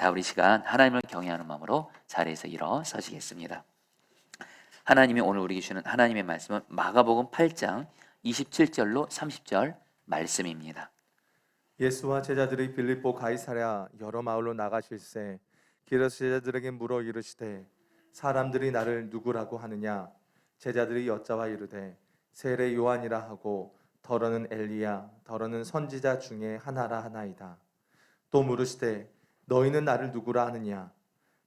자, 우리 시간 하나님을 경외하는 마음으로 자리에서 일어서시겠습니다. 하나님이 오늘 우리에게 주시는 하나님의 말씀은 마가복음 8장 27절로 30절 말씀입니다. 예수와 제자들이 빌립보 가이사랴 여러 마을로 나가실새 길에서 제자들에게 물어 이르시되 사람들이 나를 누구라고 하느냐? 제자들이 여짜와 이르되 세례 요한이라 하고 더러는 엘리야 더러는 선지자 중에 하나라 하나이다. 또 물으시되 너희는 나를 누구라 하느냐?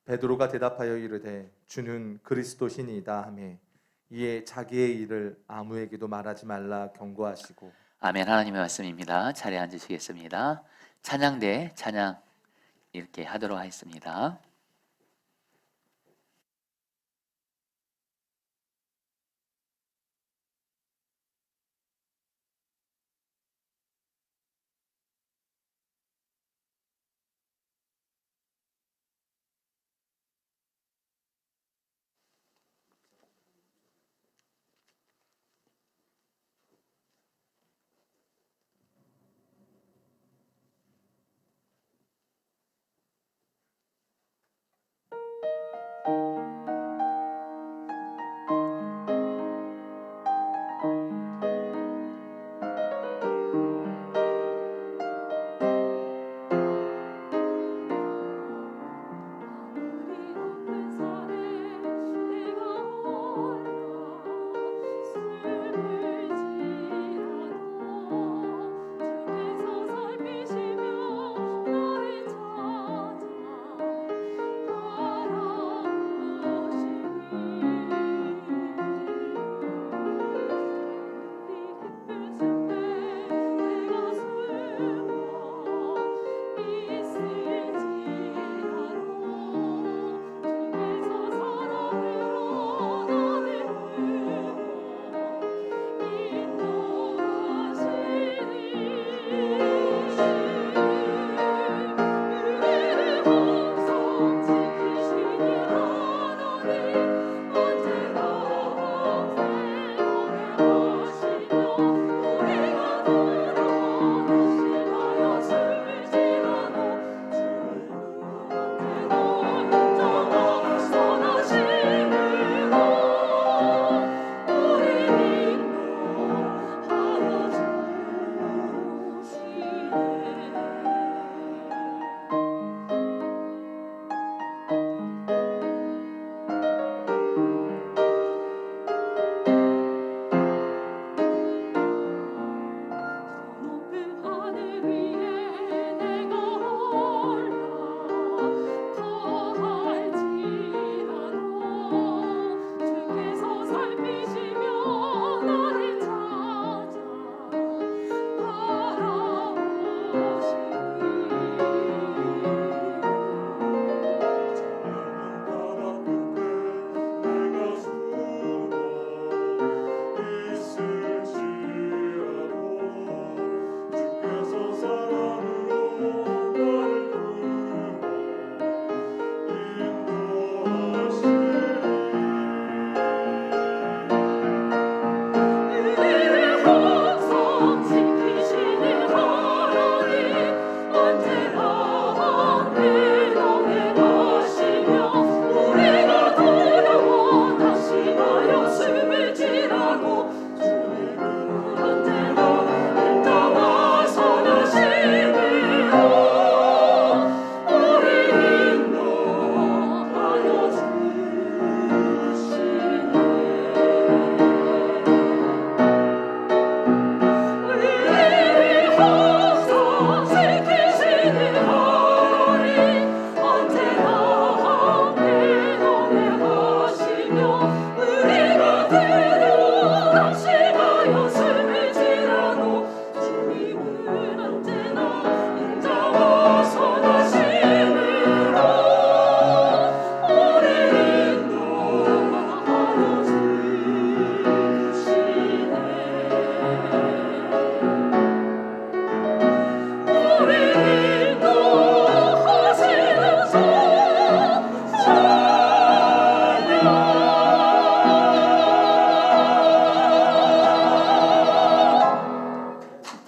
베드로가 대답하여 이르되 주는 그리스도시니이다 하매 이에 자기의 일을 아무에게도 말하지 말라 경고하시고. 아멘. 하나님의 말씀입니다. 자리에 앉으시겠습니다. 찬양대 찬양 이렇게 하도록 하겠습니다.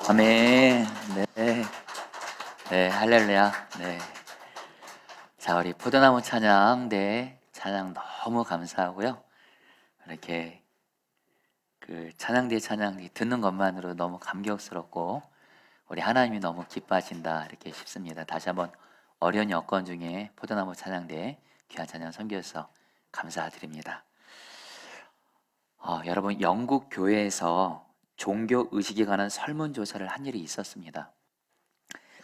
아멘. 네, 할렐루야. 네. 자, 우리 포도나무 찬양, 네, 찬양 너무 감사하고요. 이렇게 그 찬양대 찬양 듣는 것만으로 너무 감격스럽고 우리 하나님이 너무 기뻐하신다 이렇게 싶습니다. 다시 한번 어려운 여건 중에 포도나무 찬양대 귀한 찬양 섬겨주셔서 감사드립니다. 여러분, 영국 교회에서 종교 의식에 관한 설문조사를 한 일이 있었습니다.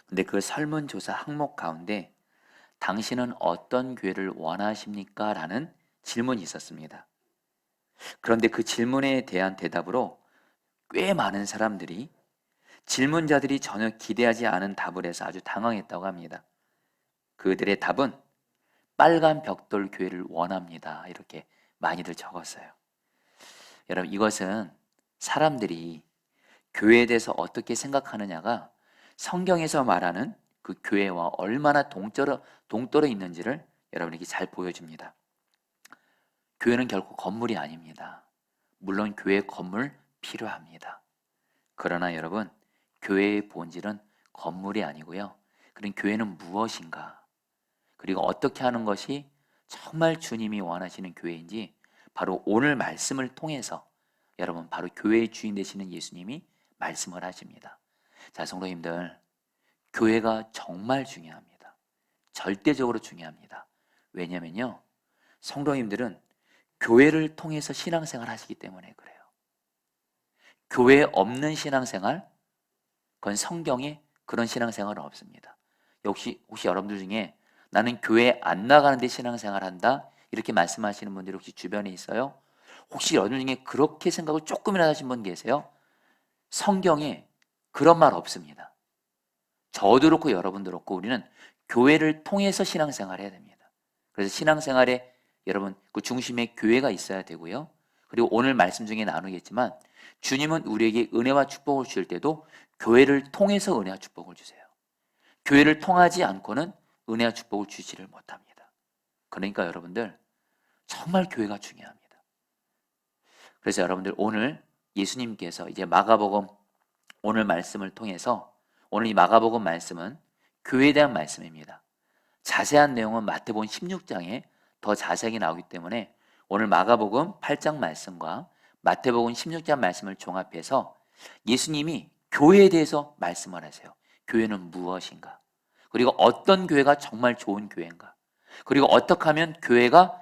근데 그 설문조사 항목 가운데 당신은 어떤 교회를 원하십니까? 라는 질문이 있었습니다. 그런데 그 질문에 대한 대답으로 꽤 많은 사람들이 질문자들이 전혀 기대하지 않은 답을 해서 아주 당황했다고 합니다. 그들의 답은 빨간 벽돌 교회를 원합니다. 이렇게 많이들 적었어요. 여러분, 이것은 사람들이 교회에 대해서 어떻게 생각하느냐가 성경에서 말하는 그 교회와 얼마나 동떨어 있는지를 여러분에게 잘 보여줍니다. 교회는 결코 건물이 아닙니다. 물론 교회 건물 필요합니다. 그러나 여러분, 교회의 본질은 건물이 아니고요. 그럼 교회는 무엇인가? 그리고 어떻게 하는 것이 정말 주님이 원하시는 교회인지 바로 오늘 말씀을 통해서 여러분, 바로 교회의 주인 되시는 예수님이 말씀을 하십니다. 자, 성도님들, 교회가 정말 중요합니다. 절대적으로 중요합니다. 왜냐면요, 성도님들은 교회를 통해서 신앙생활 하시기 때문에 그래요. 교회 없는 신앙생활, 그건 성경에 그런 신앙생활은 없습니다. 혹시 여러분들 중에 나는 교회 안 나가는데 신앙생활 한다 이렇게 말씀하시는 분들이 혹시 주변에 있어요? 혹시 여러분 중에 그렇게 생각을 조금이라도 하신 분 계세요? 성경에 그런 말 없습니다. 저도 그렇고 여러분도 그렇고 우리는 교회를 통해서 신앙생활 해야 됩니다. 그래서 신앙생활에 여러분 그 중심에 교회가 있어야 되고요. 그리고 오늘 말씀 중에 나누겠지만 주님은 우리에게 은혜와 축복을 주실 때도 교회를 통해서 은혜와 축복을 주세요. 교회를 통하지 않고는 은혜와 축복을 주지를 못합니다. 그러니까 여러분들 정말 교회가 중요합니다. 그래서 여러분들 오늘 예수님께서 이제 마가복음 오늘 말씀을 통해서 오늘 이 마가복음 말씀은 교회에 대한 말씀입니다. 자세한 내용은 마태복음 16장에 더 자세하게 나오기 때문에 오늘 마가복음 8장 말씀과 마태복음 16장 말씀을 종합해서 예수님이 교회에 대해서 말씀을 하세요. 교회는 무엇인가? 그리고 어떤 교회가 정말 좋은 교회인가? 그리고 어떻게 하면 교회가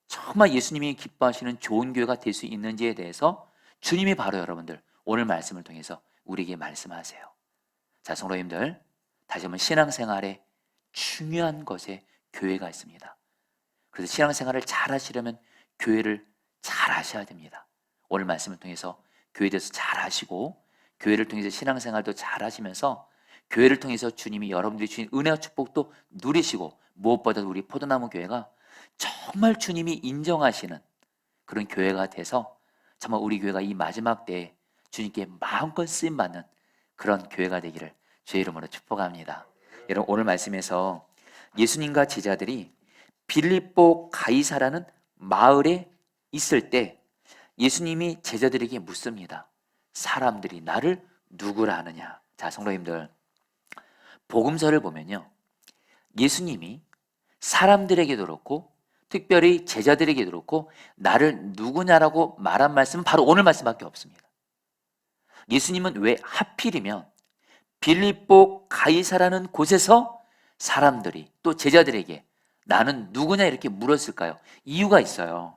정말 예수님이 기뻐하시는 좋은 교회가 될 수 있는지에 대해서 주님이 바로 여러분들 오늘 말씀을 통해서 우리에게 말씀하세요. 자, 성도님들, 다시 한번 신앙생활에 중요한 것에 교회가 있습니다. 그래서 신앙생활을 잘 하시려면 교회를 잘 하셔야 됩니다. 오늘 말씀을 통해서 교회에 대해서 잘 하시고 교회를 통해서 신앙생활도 잘 하시면서 교회를 통해서 주님이 여러분들이 주신 은혜와 축복도 누리시고 무엇보다 우리 포도나무 교회가 정말 주님이 인정하시는 그런 교회가 돼서 정말 우리 교회가 이 마지막 때에 주님께 마음껏 쓰임받는 그런 교회가 되기를 주의 이름으로 축복합니다. 여러분, 오늘 말씀에서 예수님과 제자들이 빌립보 가이사라는 마을에 있을 때 예수님이 제자들에게 묻습니다. 사람들이 나를 누구라 하느냐? 자, 성도님들, 복음서를 보면요, 예수님이 사람들에게도 그렇고 특별히 제자들에게도 그렇고 나를 누구냐라고 말한 말씀은 바로 오늘 말씀밖에 없습니다. 예수님은 왜 하필이면 빌립보 가이사라는 곳에서 사람들이 또 제자들에게 나는 누구냐 이렇게 물었을까요? 이유가 있어요.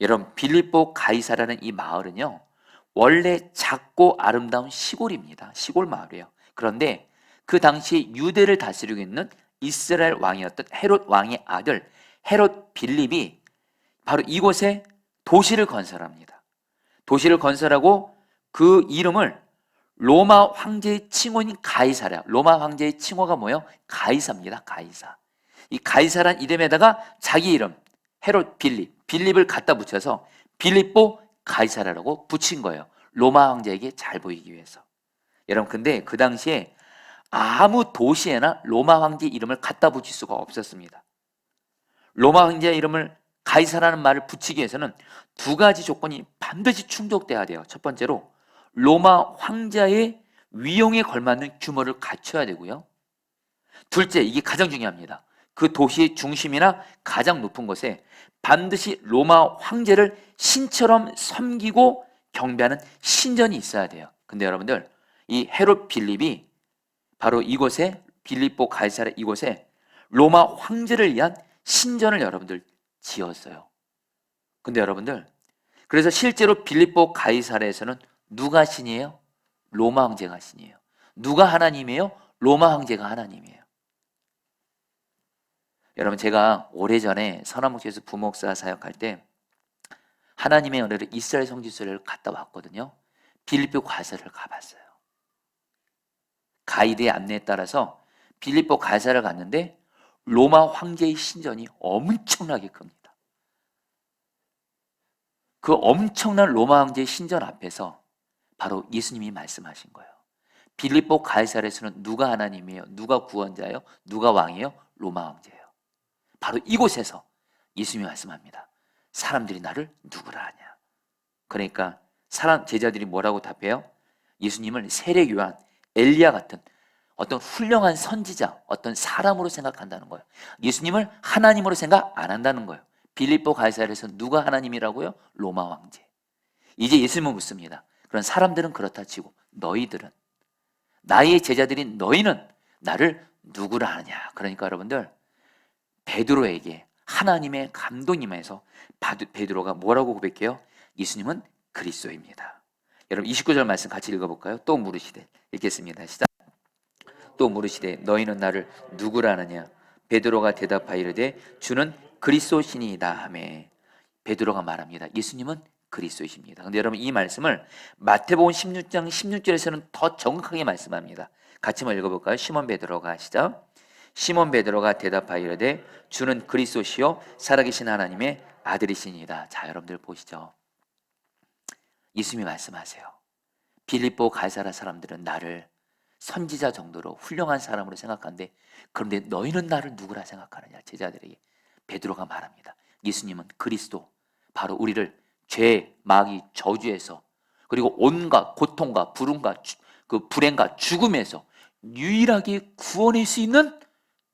여러분, 빌립보 가이사라는 이 마을은요, 원래 작고 아름다운 시골입니다. 시골 마을이에요. 그런데 그 당시 유대를 다스리고 있는 이스라엘 왕이었던 헤롯 왕의 아들 헤롯 빌립이 바로 이곳에 도시를 건설합니다. 도시를 건설하고 그 이름을 로마 황제의 칭호인 가이사라. 로마 황제의 칭호가 뭐예요? 가이사입니다. 가이사. 이 가이사란 이름에다가 자기 이름 헤롯 빌립을 갖다 붙여서 빌립보 가이사라라고 붙인 거예요. 로마 황제에게 잘 보이기 위해서. 여러분, 근데 그 당시에 아무 도시에나 로마 황제 이름을 갖다 붙일 수가 없었습니다. 로마 황제 이름을 가이사라는 말을 붙이기 위해서는 두 가지 조건이 반드시 충족돼야 돼요. 첫 번째로 로마 황제의 위용에 걸맞는 규모를 갖춰야 되고요. 둘째, 이게 가장 중요합니다. 그 도시의 중심이나 가장 높은 곳에 반드시 로마 황제를 신처럼 섬기고 경배하는 신전이 있어야 돼요. 근데 여러분들, 이 헤롯 빌립이 바로 이곳에, 빌립보 가이사랴 이곳에 로마 황제를 위한 신전을 여러분들 지었어요. 근데 여러분들, 그래서 실제로 빌립보 가이사랴에서는 누가 신이에요? 로마 황제가 신이에요. 누가 하나님이에요? 로마 황제가 하나님이에요. 여러분, 제가 오래전에 서남목교에서 부목사 사역할 때 하나님의 은혜로 이스라엘 성지순례를 갔다 왔거든요. 빌립보 가이사랴를 가봤어요. 가이드의 안내에 따라서 빌립보 가이사랴를 갔는데 로마 황제의 신전이 엄청나게 큽니다. 그 엄청난 로마 황제의 신전 앞에서 바로 예수님이 말씀하신 거예요. 빌립보 가이사랴에서는 누가 하나님이에요? 누가 구원자예요? 누가 왕이에요? 로마 황제예요. 바로 이곳에서 예수님이 말씀합니다. 사람들이 나를 누구라 하냐? 그러니까 제자들이 뭐라고 답해요? 예수님을 세례 요한, 엘리야 같은 어떤 훌륭한 선지자, 어떤 사람으로 생각한다는 거예요. 예수님을 하나님으로 생각 안 한다는 거예요. 빌립보 가이사랴에서 누가 하나님이라고요? 로마 황제. 이제 예수님은 묻습니다. 그런 사람들은 그렇다 치고 너희들은, 나의 제자들인 너희는 나를 누구라 하느냐? 그러니까 여러분들, 베드로에게 하나님의 감동이 임해서 베드로가 뭐라고 고백해요? 예수님은 그리스도입니다. 여러분 29절 말씀 같이 읽어볼까요? 또 물으시되, 읽겠습니다. 시작. 또 물으시되 너희는 나를 누구라 하느냐? 베드로가 대답하여 이르되 주는 그리스도시니이다 하매. 베드로가 말합니다. 예수님은 그리스도이십니다. 근데 여러분, 이 말씀을 마태복음 16장 16절에서는 더 정확하게 말씀합니다. 같이 한번 읽어볼까요? 시몬 베드로가, 시작. 시몬 베드로가 대답하여 이르되 주는 그리스도시요 살아계신 하나님의 아들이시니이다. 자, 여러분들 보시죠. 예수님이 말씀하세요. 빌립보 가이사랴 사람들은 나를 선지자 정도로 훌륭한 사람으로 생각하는데, 그런데 너희는 나를 누구라 생각하느냐? 제자들에게 베드로가 말합니다. 예수님은 그리스도, 바로 우리를 죄, 마귀, 저주에서, 그리고 온갖 고통과 불운과 그 불행과 죽음에서 유일하게 구원할 수 있는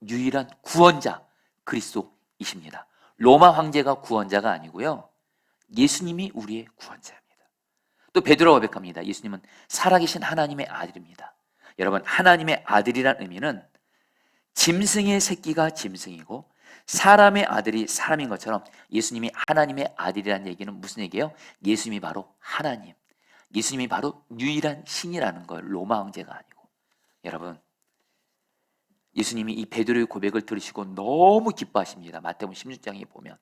유일한 구원자 그리스도이십니다. 로마 황제가 구원자가 아니고요, 예수님이 우리의 구원자입니다. 또 베드로가 고백합니다. 예수님은 살아계신 하나님의 아들입니다. 여러분, 하나님의 아들이란 의미는 짐승의 새끼가 짐승이고 사람의 아들이 사람인 것처럼 예수님이 하나님의 아들이라는 얘기는 무슨 얘기예요? 예수님이 바로 하나님, 예수님이 바로 유일한 신이라는 걸, 로마 황제가 아니고. 여러분, 예수님이 이 베드로의 고백을 들으시고 너무 기뻐하십니다. 마태복음 16장에 보면.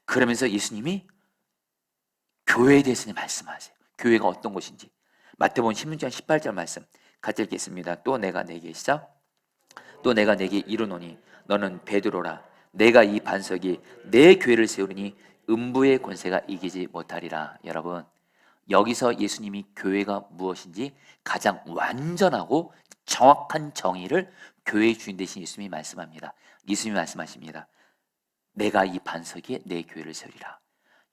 그러면서 예수님이 교회에 대해서 말씀하세요. 교회가 어떤 곳인지. 마태복음 16장 18절 말씀 같이 읽겠습니다. 또 내가 내게, 시작. 또 내가 내게 이르노니 너는 베드로라. 내가 이 반석이 내 교회를 세우리니 음부의 권세가 이기지 못하리라. 여러분, 여기서 예수님이 교회가 무엇인지 가장 완전하고 정확한 정의를 교회의 주인 되신 예수님이 말씀합니다. 예수님이 말씀하십니다. 내가 이 반석에 내 교회를 세우리라.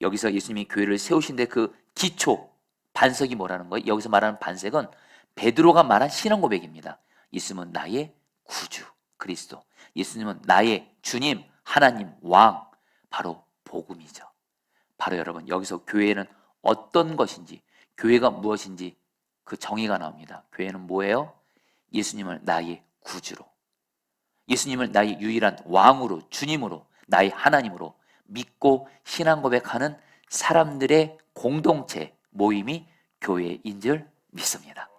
여기서 예수님이 교회를 세우신데 그 기초, 반석이 뭐라는 거예요? 여기서 말하는 반석은 베드로가 말한 신앙 고백입니다. 예수님은 나의 구주 그리스도, 예수님은 나의 주님, 하나님, 왕, 바로 복음이죠. 바로 여러분, 여기서 교회는 어떤 것인지, 교회가 무엇인지 그 정의가 나옵니다. 교회는 뭐예요? 예수님을 나의 구주로, 예수님을 나의 유일한 왕으로, 주님으로, 나의 하나님으로 믿고 신앙 고백하는 사람들의 공동체, 모임이 교회인 줄 믿습니다.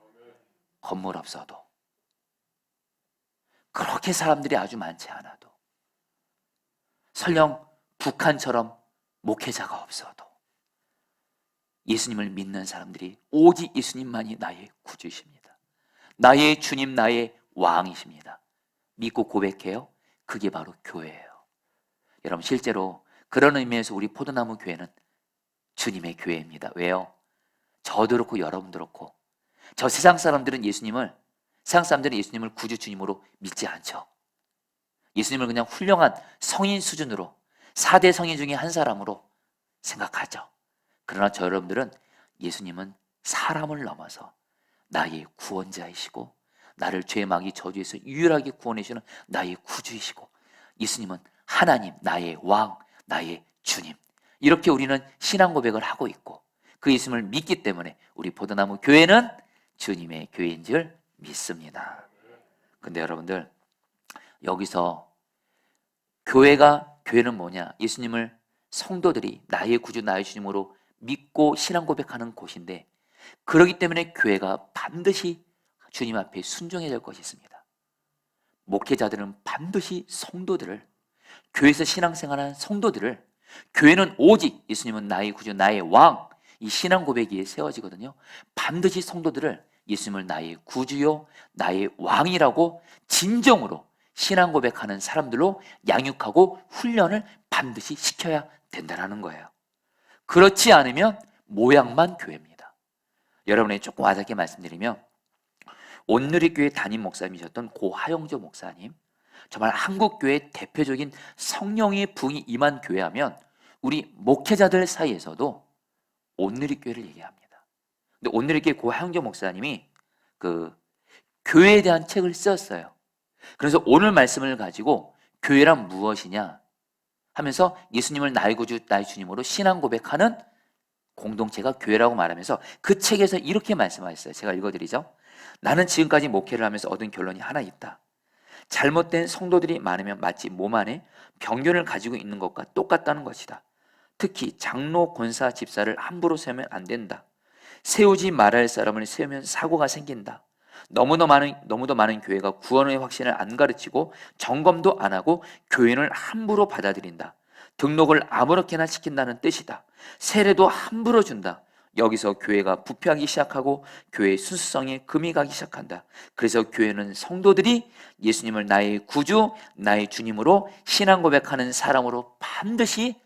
건물 없어도, 그렇게 사람들이 아주 많지 않아도, 설령 북한처럼 목회자가 없어도 예수님을 믿는 사람들이 오직 예수님만이 나의 구주이십니다. 나의 주님, 나의 왕이십니다. 믿고 고백해요. 그게 바로 교회예요. 여러분, 실제로 그런 의미에서 우리 포도나무 교회는 주님의 교회입니다. 왜요? 저도 그렇고 여러분도 그렇고, 저 세상 사람들은 세상 사람들은 예수님을 구주 주님으로 믿지 않죠. 예수님을 그냥 훌륭한 성인 수준으로, 4대 성인 중에 한 사람으로 생각하죠. 그러나 저 여러분들은 예수님은 사람을 넘어서 나의 구원자이시고, 나를 죄, 마귀, 저주에서 유일하게 구원해주는 나의 구주이시고, 예수님은 하나님, 나의 왕, 나의 주님. 이렇게 우리는 신앙 고백을 하고 있고 그 예수님을 믿기 때문에 우리 포도나무 교회는 주님의 교회인 줄 믿습니다. 근데 여러분들, 여기서 교회는 뭐냐? 예수님을 성도들이 나의 구주, 나의 주님으로 믿고 신앙 고백하는 곳인데, 그렇기 때문에 교회가 반드시 주님 앞에 순종해야 될 것이 있습니다. 목회자들은 반드시 성도들을, 교회에서 신앙생활하는 성도들을, 교회는 오직 예수님은 나의 구주, 나의 왕, 이 신앙 고백 위에 세워지거든요. 반드시 성도들을 예수님을 나의 구주요, 나의 왕이라고 진정으로 신앙 고백하는 사람들로 양육하고 훈련을 반드시 시켜야 된다는 거예요. 그렇지 않으면 모양만 교회입니다. 여러분에게 조금 와닿게 말씀드리면, 온누리교회 담임 목사님이셨던 고 하영조 목사님, 정말 한국교회의 대표적인 성령의 부흥이 임한 교회하면 우리 목회자들 사이에서도 온누리교회를 얘기합니다. 근데 온누리교회 고 하영조 목사님이 그 교회에 대한 책을 썼어요. 그래서 오늘 말씀을 가지고 교회란 무엇이냐 하면서 예수님을 나의 구주, 나의 주님으로 신앙 고백하는 공동체가 교회라고 말하면서 그 책에서 이렇게 말씀하셨어요. 제가 읽어드리죠. 나는 지금까지 목회를 하면서 얻은 결론이 하나 있다. 잘못된 성도들이 많으면 마치 몸 안에 병균을 가지고 있는 것과 똑같다는 것이다. 특히 장로, 권사, 집사를 함부로 세우면 안 된다. 세우지 말아야 할 사람을 세우면 사고가 생긴다. 너무도 많은 교회가 구원의 확신을 안 가르치고 점검도 안 하고 교인을 함부로 받아들인다. 등록을 아무렇게나 시킨다는 뜻이다. 세례도 함부로 준다. 여기서 교회가 부패하기 시작하고 교회의 순수성에 금이 가기 시작한다. 그래서 교회는 성도들이 예수님을 나의 구주, 나의 주님으로 신앙 고백하는 사람으로 반드시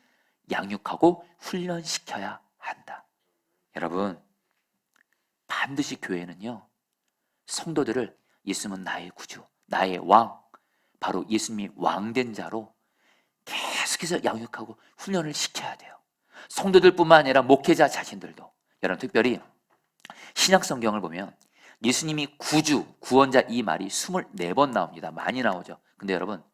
양육하고 훈련시켜야 한다. 여러분, 반드시 교회는요, 성도들을 예수님은 나의 구주, 나의 왕, 바로 예수님이 왕된 자로 계속해서 양육하고 훈련을 시켜야 돼요. 성도들뿐만 아니라 목회자 자신들도. 여러분, 특별히 신약 성경을 보면 예수님이 구주, 구원자 이 말이 24번 나옵니다. 많이 나오죠. 근데 여러분,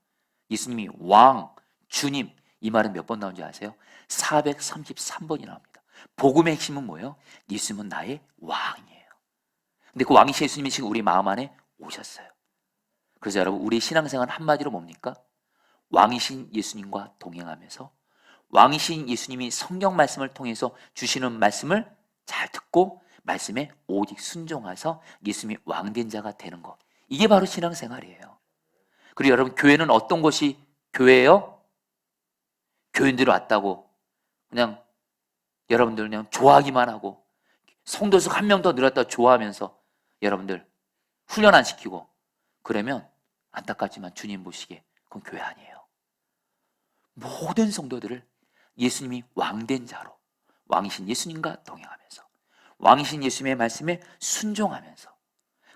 예수님이 왕, 주님 이 말은 몇 번 나온지 아세요? 433번이 나옵니다. 복음의 핵심은 뭐예요? 예수님은 나의 왕이에요. 근데 그 왕이신 예수님이 지금 우리 마음 안에 오셨어요. 그래서 여러분, 우리 신앙생활 한마디로 뭡니까? 왕이신 예수님과 동행하면서 왕이신 예수님이 성경 말씀을 통해서 주시는 말씀을 잘 듣고 말씀에 오직 순종해서 예수님이 왕된 자가 되는 것. 이게 바로 신앙생활이에요. 그리고 여러분, 교회는 어떤 것이 교회예요? 교인들이 왔다고 그냥 여러분들 그냥 좋아하기만 하고 성도수 한 명 더 늘었다 좋아하면서 여러분들 훈련 안 시키고 그러면 안타깝지만 주님 보시기에 그건 교회 아니에요. 모든 성도들을 예수님이 왕된 자로, 왕이신 예수님과 동행하면서 왕이신 예수님의 말씀에 순종하면서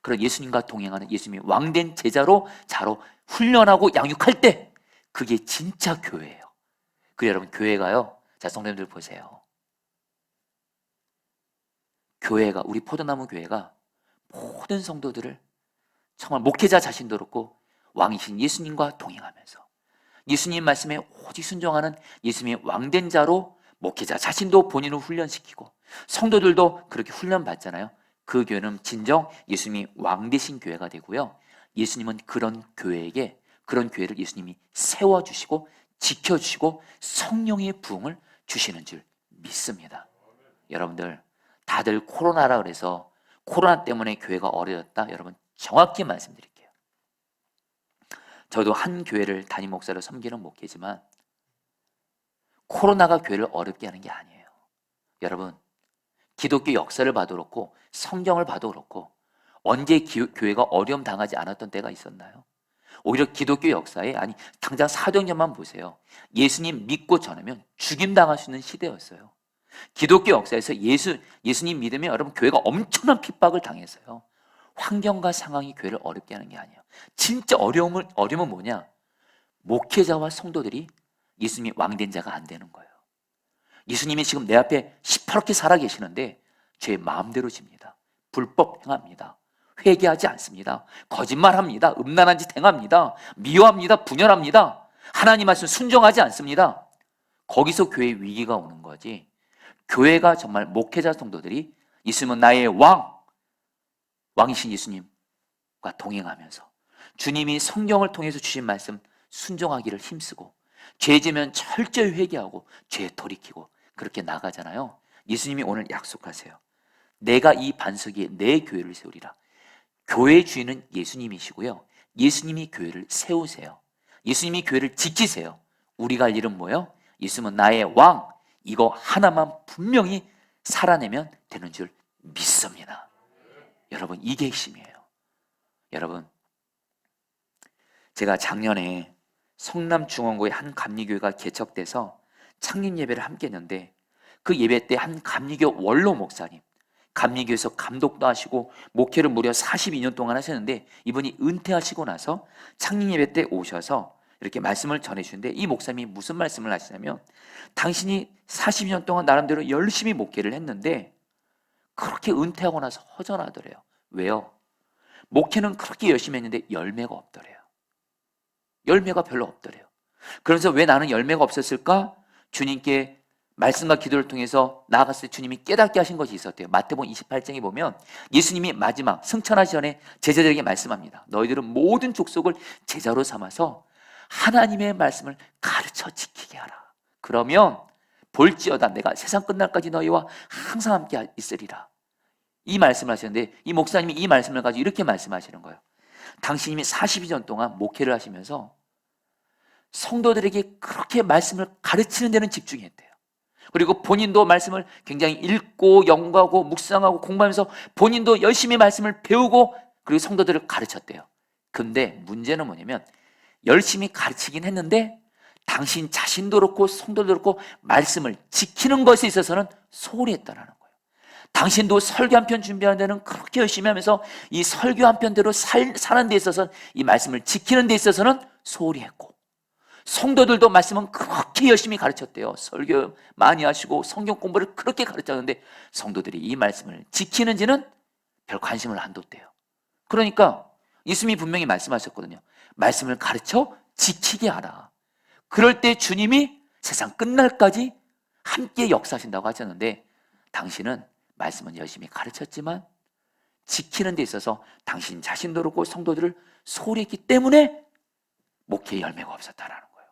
그런 예수님과 동행하는 예수님이 왕된 제자로 자로 훈련하고 양육할 때 그게 진짜 교회예요. 그래서 여러분, 교회가요, 자, 성도님들 보세요. 교회가, 우리 포도나무 교회가 모든 성도들을 정말 목회자 자신도 그렇고 왕이신 예수님과 동행하면서 예수님 말씀에 오직 순종하는 예수님의 왕된 자로 목회자 자신도 본인을 훈련시키고 성도들도 그렇게 훈련받잖아요. 그 교회는 진정 예수님이 왕되신 교회가 되고요. 예수님은 그런 교회에게, 그런 교회를 예수님이 세워주시고 지켜주시고 성령의 부흥을 주시는 줄 믿습니다. 여러분들, 다들 코로나라 그래서 코로나 때문에 교회가 어려졌다? 여러분, 정확히 말씀드릴게요. 저도 한 교회를 담임 목사로 섬기는 목회지만 코로나가 교회를 어렵게 하는 게 아니에요. 여러분, 기독교 역사를 봐도 그렇고 성경을 봐도 그렇고 언제 교회가 어려움 당하지 않았던 때가 있었나요? 오히려 기독교 역사에, 아니 당장 사도행전만 보세요. 예수님 믿고 전하면 죽임당할 수 있는 시대였어요. 기독교 역사에서 예수님 믿으면 여러분 교회가 엄청난 핍박을 당했어요. 환경과 상황이 교회를 어렵게 하는 게 아니에요. 진짜 어려움은 뭐냐? 목회자와 성도들이 예수님이 왕된 자가 안 되는 거예요. 예수님이 지금 내 앞에 시퍼렇게 살아 계시는데 제 마음대로 집니다. 불법 행합니다. 회개하지 않습니다. 거짓말합니다. 음란한 짓 행합니다. 미워합니다. 분열합니다. 하나님 말씀 순종하지 않습니다. 거기서 교회 위기가 오는 거지. 교회가 정말 목회자 성도들이 예수님은 나의 왕이신 예수님과 동행하면서 주님이 성경을 통해서 주신 말씀 순종하기를 힘쓰고 죄 지면 철저히 회개하고 죄에 돌이키고 그렇게 나가잖아요. 예수님이 오늘 약속하세요. 내가 이 반석 위에 내 교회를 세우리라. 교회의 주인은 예수님이시고요. 예수님이 교회를 세우세요. 예수님이 교회를 지키세요. 우리가 할 일은 뭐예요? 예수님은 나의 왕, 이거 하나만 분명히 살아내면 되는 줄 믿습니다. 여러분, 이게 핵심이에요. 여러분, 제가 작년에 성남중원구의 한 감리교회가 개척돼서 창립 예배를 함께 했는데 그 예배 때 한 감리교 원로 목사님, 감리교에서 감독도 하시고 목회를 무려 42년 동안 하셨는데 이분이 은퇴하시고 나서 창립 예배 때 오셔서 이렇게 말씀을 전해주는데 이 목사님이 무슨 말씀을 하시냐면 당신이 42년 동안 나름대로 열심히 목회를 했는데 그렇게 은퇴하고 나서 허전하더래요. 왜요? 목회는 그렇게 열심히 했는데 열매가 없더래요. 열매가 별로 없더래요. 그래서 왜 나는 열매가 없었을까? 주님께 말씀과 기도를 통해서 나아갔을 때 주님이 깨닫게 하신 것이 있었대요. 마태복음 28장에 보면 예수님이 마지막 승천하시 전에 제자들에게 말씀합니다. 너희들은 모든 족속을 제자로 삼아서 하나님의 말씀을 가르쳐 지키게 하라. 그러면 볼지어다 내가 세상 끝날까지 너희와 항상 함께 있으리라. 이 말씀을 하셨는데 이 목사님이 이 말씀을 가지고 이렇게 말씀하시는 거예요. 당신이 42년 동안 목회를 하시면서 성도들에게 그렇게 말씀을 가르치는 데는 집중했대요. 그리고 본인도 말씀을 굉장히 읽고 연구하고 묵상하고 공부하면서 본인도 열심히 말씀을 배우고 그리고 성도들을 가르쳤대요. 근데 문제는 뭐냐면 열심히 가르치긴 했는데 당신 자신도 그렇고 성도도 그렇고 말씀을 지키는 것에 있어서는 소홀히 했다는 거예요. 당신도 설교 한 편 준비하는 데는 그렇게 열심히 하면서 이 설교 한 편대로 사는 데 있어서 이 말씀을 지키는 데 있어서는 소홀히 했고 성도들도 말씀은 그렇게 열심히 가르쳤대요. 설교 많이 하시고 성경 공부를 그렇게 가르쳤는데 성도들이 이 말씀을 지키는지는 별 관심을 안 뒀대요. 그러니까 예수님이 분명히 말씀하셨거든요. 말씀을 가르쳐 지키게 하라. 그럴 때 주님이 세상 끝날까지 함께 역사하신다고 하셨는데 당신은 말씀은 열심히 가르쳤지만 지키는 데 있어서 당신 자신도 그렇고 성도들을 소홀히 했기 때문에 목회의 열매가 없었다라는 거예요.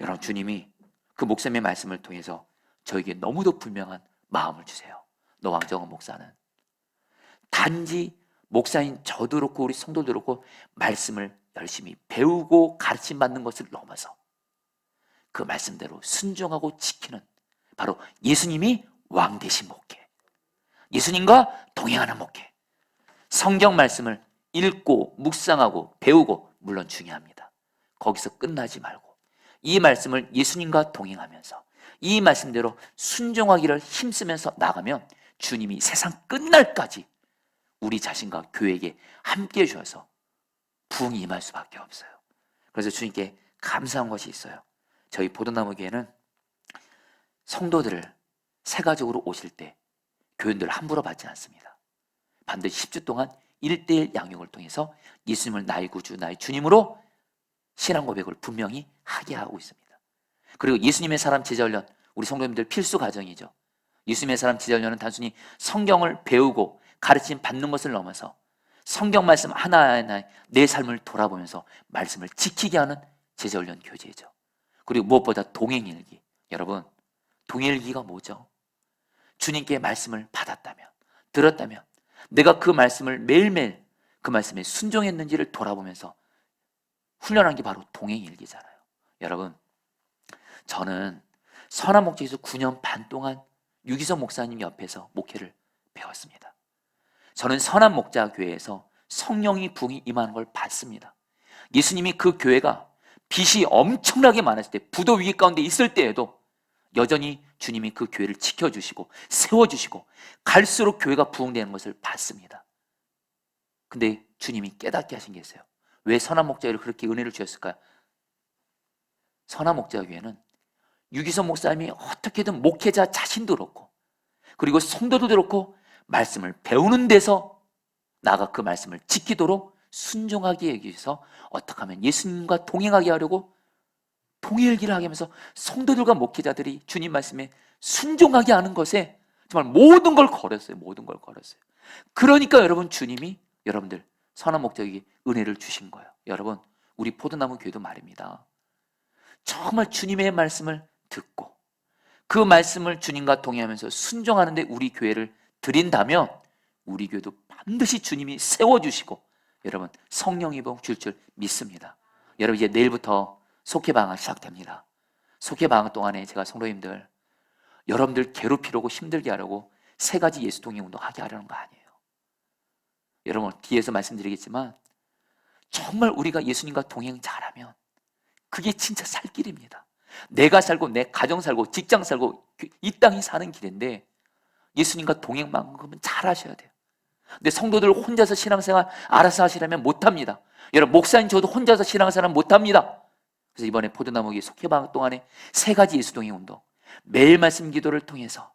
여러분, 주님이 그 목사님의 말씀을 통해서 저에게 너무도 분명한 마음을 주세요. 너 왕정원 목사는 단지 목사인 저도 그렇고 우리 성도도 그렇고 말씀을 열심히 배우고 가르침받는 것을 넘어서 그 말씀대로 순종하고 지키는 바로 예수님이 왕 되신 목회, 예수님과 동행하는 목회, 성경 말씀을 읽고 묵상하고 배우고 물론 중요합니다. 거기서 끝나지 말고 이 말씀을 예수님과 동행하면서 이 말씀대로 순종하기를 힘쓰면서 나가면 주님이 세상 끝날까지 우리 자신과 교회에게 함께해 주셔서 부흥이 임할 수밖에 없어요. 그래서 주님께 감사한 것이 있어요. 저희 보도나무 교회는 성도들을 세가족으로 오실 때 교인들을 함부로 받지 않습니다. 반드시 10주 동안 1:1 양육을 통해서 예수님을 나의 구주, 나의 주님으로 신앙 고백을 분명히 하게 하고 있습니다. 그리고 예수님의 사람 제자훈련, 우리 성도님들 필수 과정이죠. 예수님의 사람 제자훈련은 단순히 성경을 배우고 가르침 받는 것을 넘어서 성경 말씀 하나하나 내 삶을 돌아보면서 말씀을 지키게 하는 제자훈련 교제죠. 그리고 무엇보다 동행일기. 여러분, 동행일기가 뭐죠? 주님께 말씀을 받았다면, 들었다면 내가 그 말씀을 매일매일 그 말씀에 순종했는지를 돌아보면서 훈련한 게 바로 동행일기잖아요. 여러분, 저는 선한 목자에서 9년 반 동안 유기성 목사님 옆에서 목회를 배웠습니다. 저는 선한 목자 교회에서 성령이 부흥이 임하는 걸 봤습니다. 예수님이 그 교회가 빚이 엄청나게 많았을 때, 부도 위기 가운데 있을 때에도 여전히 주님이 그 교회를 지켜주시고 세워주시고 갈수록 교회가 부흥되는 것을 봤습니다. 근데 주님이 깨닫게 하신 게 있어요. 왜 선한 목자교회를 그렇게 은혜를 주셨을까요? 선한 목자교회는 유기성 목사님이 어떻게든 목회자 자신도 그렇고 그리고 성도도 그렇고 말씀을 배우는 데서 나아가 그 말씀을 지키도록 순종하기 위해서 어떻게 하면 예수님과 동행하게 하려고 동일기를 하게 하면서 성도들과 목회자들이 주님 말씀에 순종하게 하는 것에 정말 모든 걸 걸었어요. 모든 걸 걸었어요. 그러니까 여러분, 주님이 여러분들 선한 목적에게 은혜를 주신 거예요. 여러분, 우리 포도나무 교회도 말입니다. 정말 주님의 말씀을 듣고 그 말씀을 주님과 동의하면서 순종하는데 우리 교회를 드린다면 우리 교회도 반드시 주님이 세워주시고 여러분 성령의 복 줄 줄 믿습니다. 여러분, 이제 내일부터 속회방학 시작됩니다. 속회방학 동안에 제가 성도님들 여러분들 괴롭히려고 힘들게 하려고 3가지 예수 동행 운동하게 하려는 거 아니에요. 여러분, 뒤에서 말씀드리겠지만 정말 우리가 예수님과 동행 잘하면 그게 진짜 살 길입니다. 내가 살고 내 가정 살고 직장 살고 이 땅이 사는 길인데 예수님과 동행만큼은 잘 하셔야 돼요. 근데 성도들 혼자서 신앙생활 알아서 하시려면 못합니다. 여러분, 목사님 저도 혼자서 신앙생활 못합니다. 그래서 이번에 포도나무기 속회방 동안에 3가지 예수 동행 운동, 매일 말씀 기도를 통해서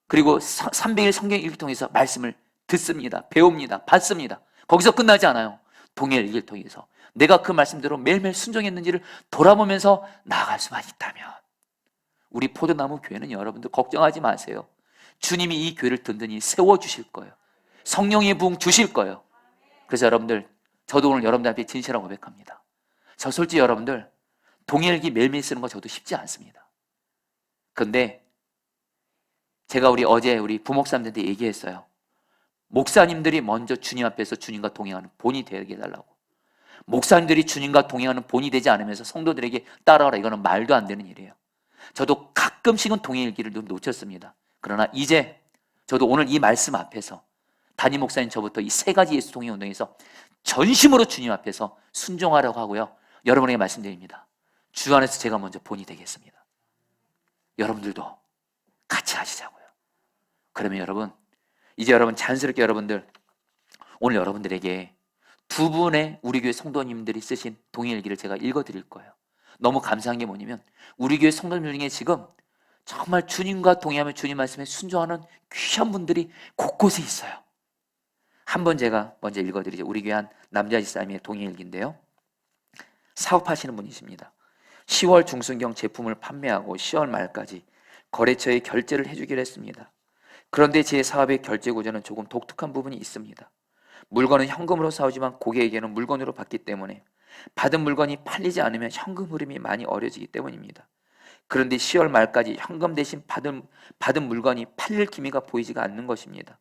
그리고 300일 성경 읽기를 통해서 말씀을 듣습니다. 배웁니다. 받습니다. 거기서 끝나지 않아요. 동행 읽기를 통해서 내가 그 말씀대로 매일매일 순종했는지를 돌아보면서 나아갈 수만 있다면 우리 포도나무 교회는 여러분들 걱정하지 마세요. 주님이 이 교회를 든든히 세워주실 거예요. 성령의 부흥 주실 거예요. 그래서 여러분들, 저도 오늘 여러분들 앞에 진실하고 고백합니다. 저 솔직히 여러분들 동일기 매일매일 쓰는 거 저도 쉽지 않습니다. 근데 제가 어제 우리 부목사님들한테 얘기했어요. 목사님들이 먼저 주님 앞에서 주님과 동행하는 본이 되게 해달라고. 목사님들이 주님과 동행하는 본이 되지 않으면서 성도들에게 따라오라, 이거는 말도 안 되는 일이에요. 저도 가끔씩은 동행일기를 놓쳤습니다. 그러나 이제 저도 오늘 이 말씀 앞에서 담임 목사님 저부터 이 3가지 예수 동행 운동에서 전심으로 주님 앞에서 순종하라고 하고요. 여러분에게 말씀드립니다. 주 안에서 제가 먼저 본이 되겠습니다. 여러분들도 같이 하시자고요. 그러면 여러분, 이제 여러분 자연스럽게 여러분들 오늘 여러분들에게 2분의 우리 교회 성도님들이 쓰신 동행일기를 제가 읽어드릴 거예요. 너무 감사한 게 뭐냐면 우리 교회 성도님들 중에 지금 정말 주님과 동행하며 주님 말씀에 순종하는 귀한 분들이 곳곳에 있어요. 한번 제가 먼저 읽어드리죠. 우리 교회 한 남자 집사님의 동행일기인데요. 사업하시는 분이십니다. 10월 중순경 제품을 판매하고 10월 말까지 거래처에 결제를 해주기로 했습니다. 그런데 제 사업의 결제 구조는 조금 독특한 부분이 있습니다. 물건은 현금으로 사오지만 고객에게는 물건으로 받기 때문에 받은 물건이 팔리지 않으면 현금 흐름이 많이 어려지기 때문입니다. 그런데 10월 말까지 현금 대신 받은 물건이 팔릴 기미가 보이지가 않는 것입니다.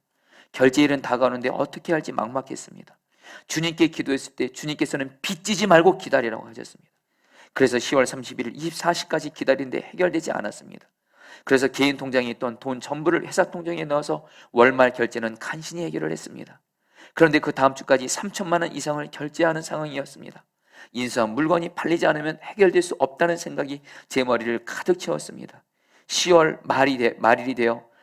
결제일은 다가오는데 어떻게 할지 막막했습니다. 주님께 기도했을 때 주님께서는 빚지지 말고 기다리라고 하셨습니다. 그래서 10월 31일 24시까지 기다리는데 해결되지 않았습니다. 그래서 개인 통장에 있던 돈 전부를 회사 통장에 넣어서 월말 결제는 간신히 해결을 했습니다. 그런데 그 다음 주까지 3천만 원 이상을 결제하는 상황이었습니다. 인수한 물건이 팔리지 않으면 해결될 수 없다는 생각이 제 머리를 가득 채웠습니다. 10월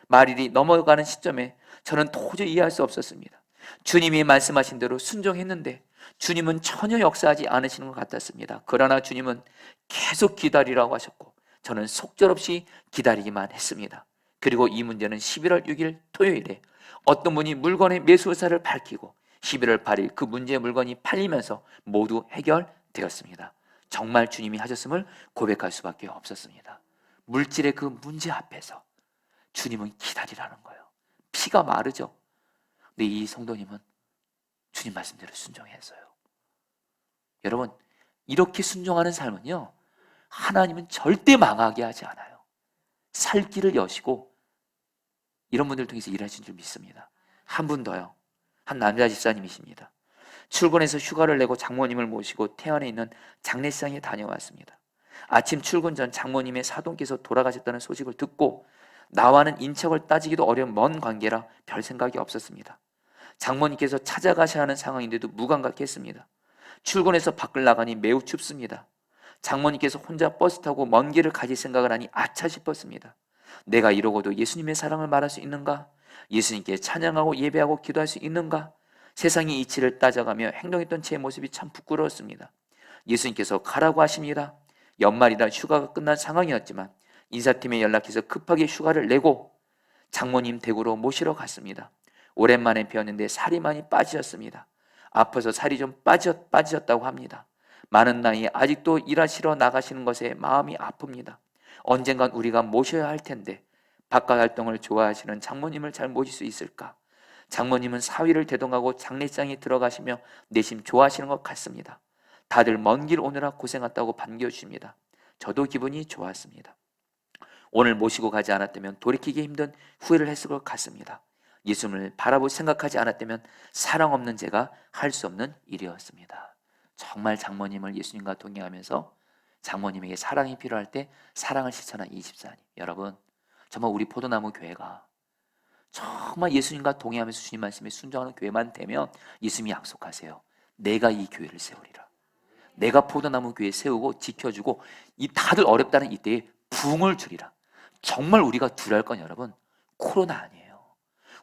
말일이 넘어가는 시점에 저는 도저히 이해할 수 없었습니다. 주님이 말씀하신 대로 순종했는데 주님은 전혀 역사하지 않으시는 것 같았습니다. 그러나 주님은 계속 기다리라고 하셨고 저는 속절없이 기다리기만 했습니다. 그리고 이 문제는 11월 6일 토요일에 어떤 분이 물건의 매수 의사를 밝히고 11월 8일 그 문제의 물건이 팔리면서 모두 해결되었습니다. 정말 주님이 하셨음을 고백할 수밖에 없었습니다. 물질의 그 문제 앞에서 주님은 기다리라는 거예요. 피가 마르죠. 근데 이 성도님은 주님 말씀대로 순종했어요. 여러분, 이렇게 순종하는 삶은요, 하나님은 절대 망하게 하지 않아요. 살 길을 여시고 이런 분들 통해서 일하신 줄 믿습니다. 한 분 더요. 한 남자 집사님이십니다. 출근해서 휴가를 내고 장모님을 모시고 태안에 있는 장례식장에 다녀왔습니다. 아침 출근 전 장모님의 사돈께서 돌아가셨다는 소식을 듣고 나와는 인척을 따지기도 어려운 먼 관계라 별 생각이 없었습니다. 장모님께서 찾아가셔야 하는 상황인데도 무감각했습니다. 출근해서 밖을 나가니 매우 춥습니다. 장모님께서 혼자 버스 타고 먼 길을 가실 생각을 하니 아차 싶었습니다. 내가 이러고도 예수님의 사랑을 말할 수 있는가? 예수님께 찬양하고 예배하고 기도할 수 있는가? 세상의 이치를 따져가며 행동했던 제 모습이 참 부끄러웠습니다. 예수님께서 가라고 하십니다. 연말이라 휴가가 끝난 상황이었지만 인사팀에 연락해서 급하게 휴가를 내고 장모님 댁으로 모시러 갔습니다. 오랜만에 뵈었는데 살이 많이 빠지셨습니다. 아파서 살이 좀 빠지셨다고 합니다. 많은 나이에 아직도 일하시러 나가시는 것에 마음이 아픕니다. 언젠간 우리가 모셔야 할 텐데 바깥 활동을 좋아하시는 장모님을 잘 모실 수 있을까? 장모님은 사위를 대동하고 장례장에 들어가시며 내심 좋아하시는 것 같습니다. 다들 먼 길 오느라 고생했다고 반겨주십니다. 저도 기분이 좋았습니다. 오늘 모시고 가지 않았다면 돌이키기 힘든 후회를 했을 것 같습니다. 예수님을 바라보고 생각하지 않았다면 사랑 없는 제가 할 수 없는 일이었습니다. 정말 장모님을 예수님과 동행하면서 장모님에게 사랑이 필요할 때 사랑을 실천한 24년. 여러분, 정말 우리 포도나무 교회가 정말 예수님과 동행하면서 주님 말씀에 순종하는 교회만 되면 예수님이 약속하세요. 내가 이 교회를 세우리라. 내가 포도나무 교회 세우고 지켜주고 이 다들 어렵다는 이때에 부흥을 주리라. 정말 우리가 두려울 건 여러분 코로나 아니에요.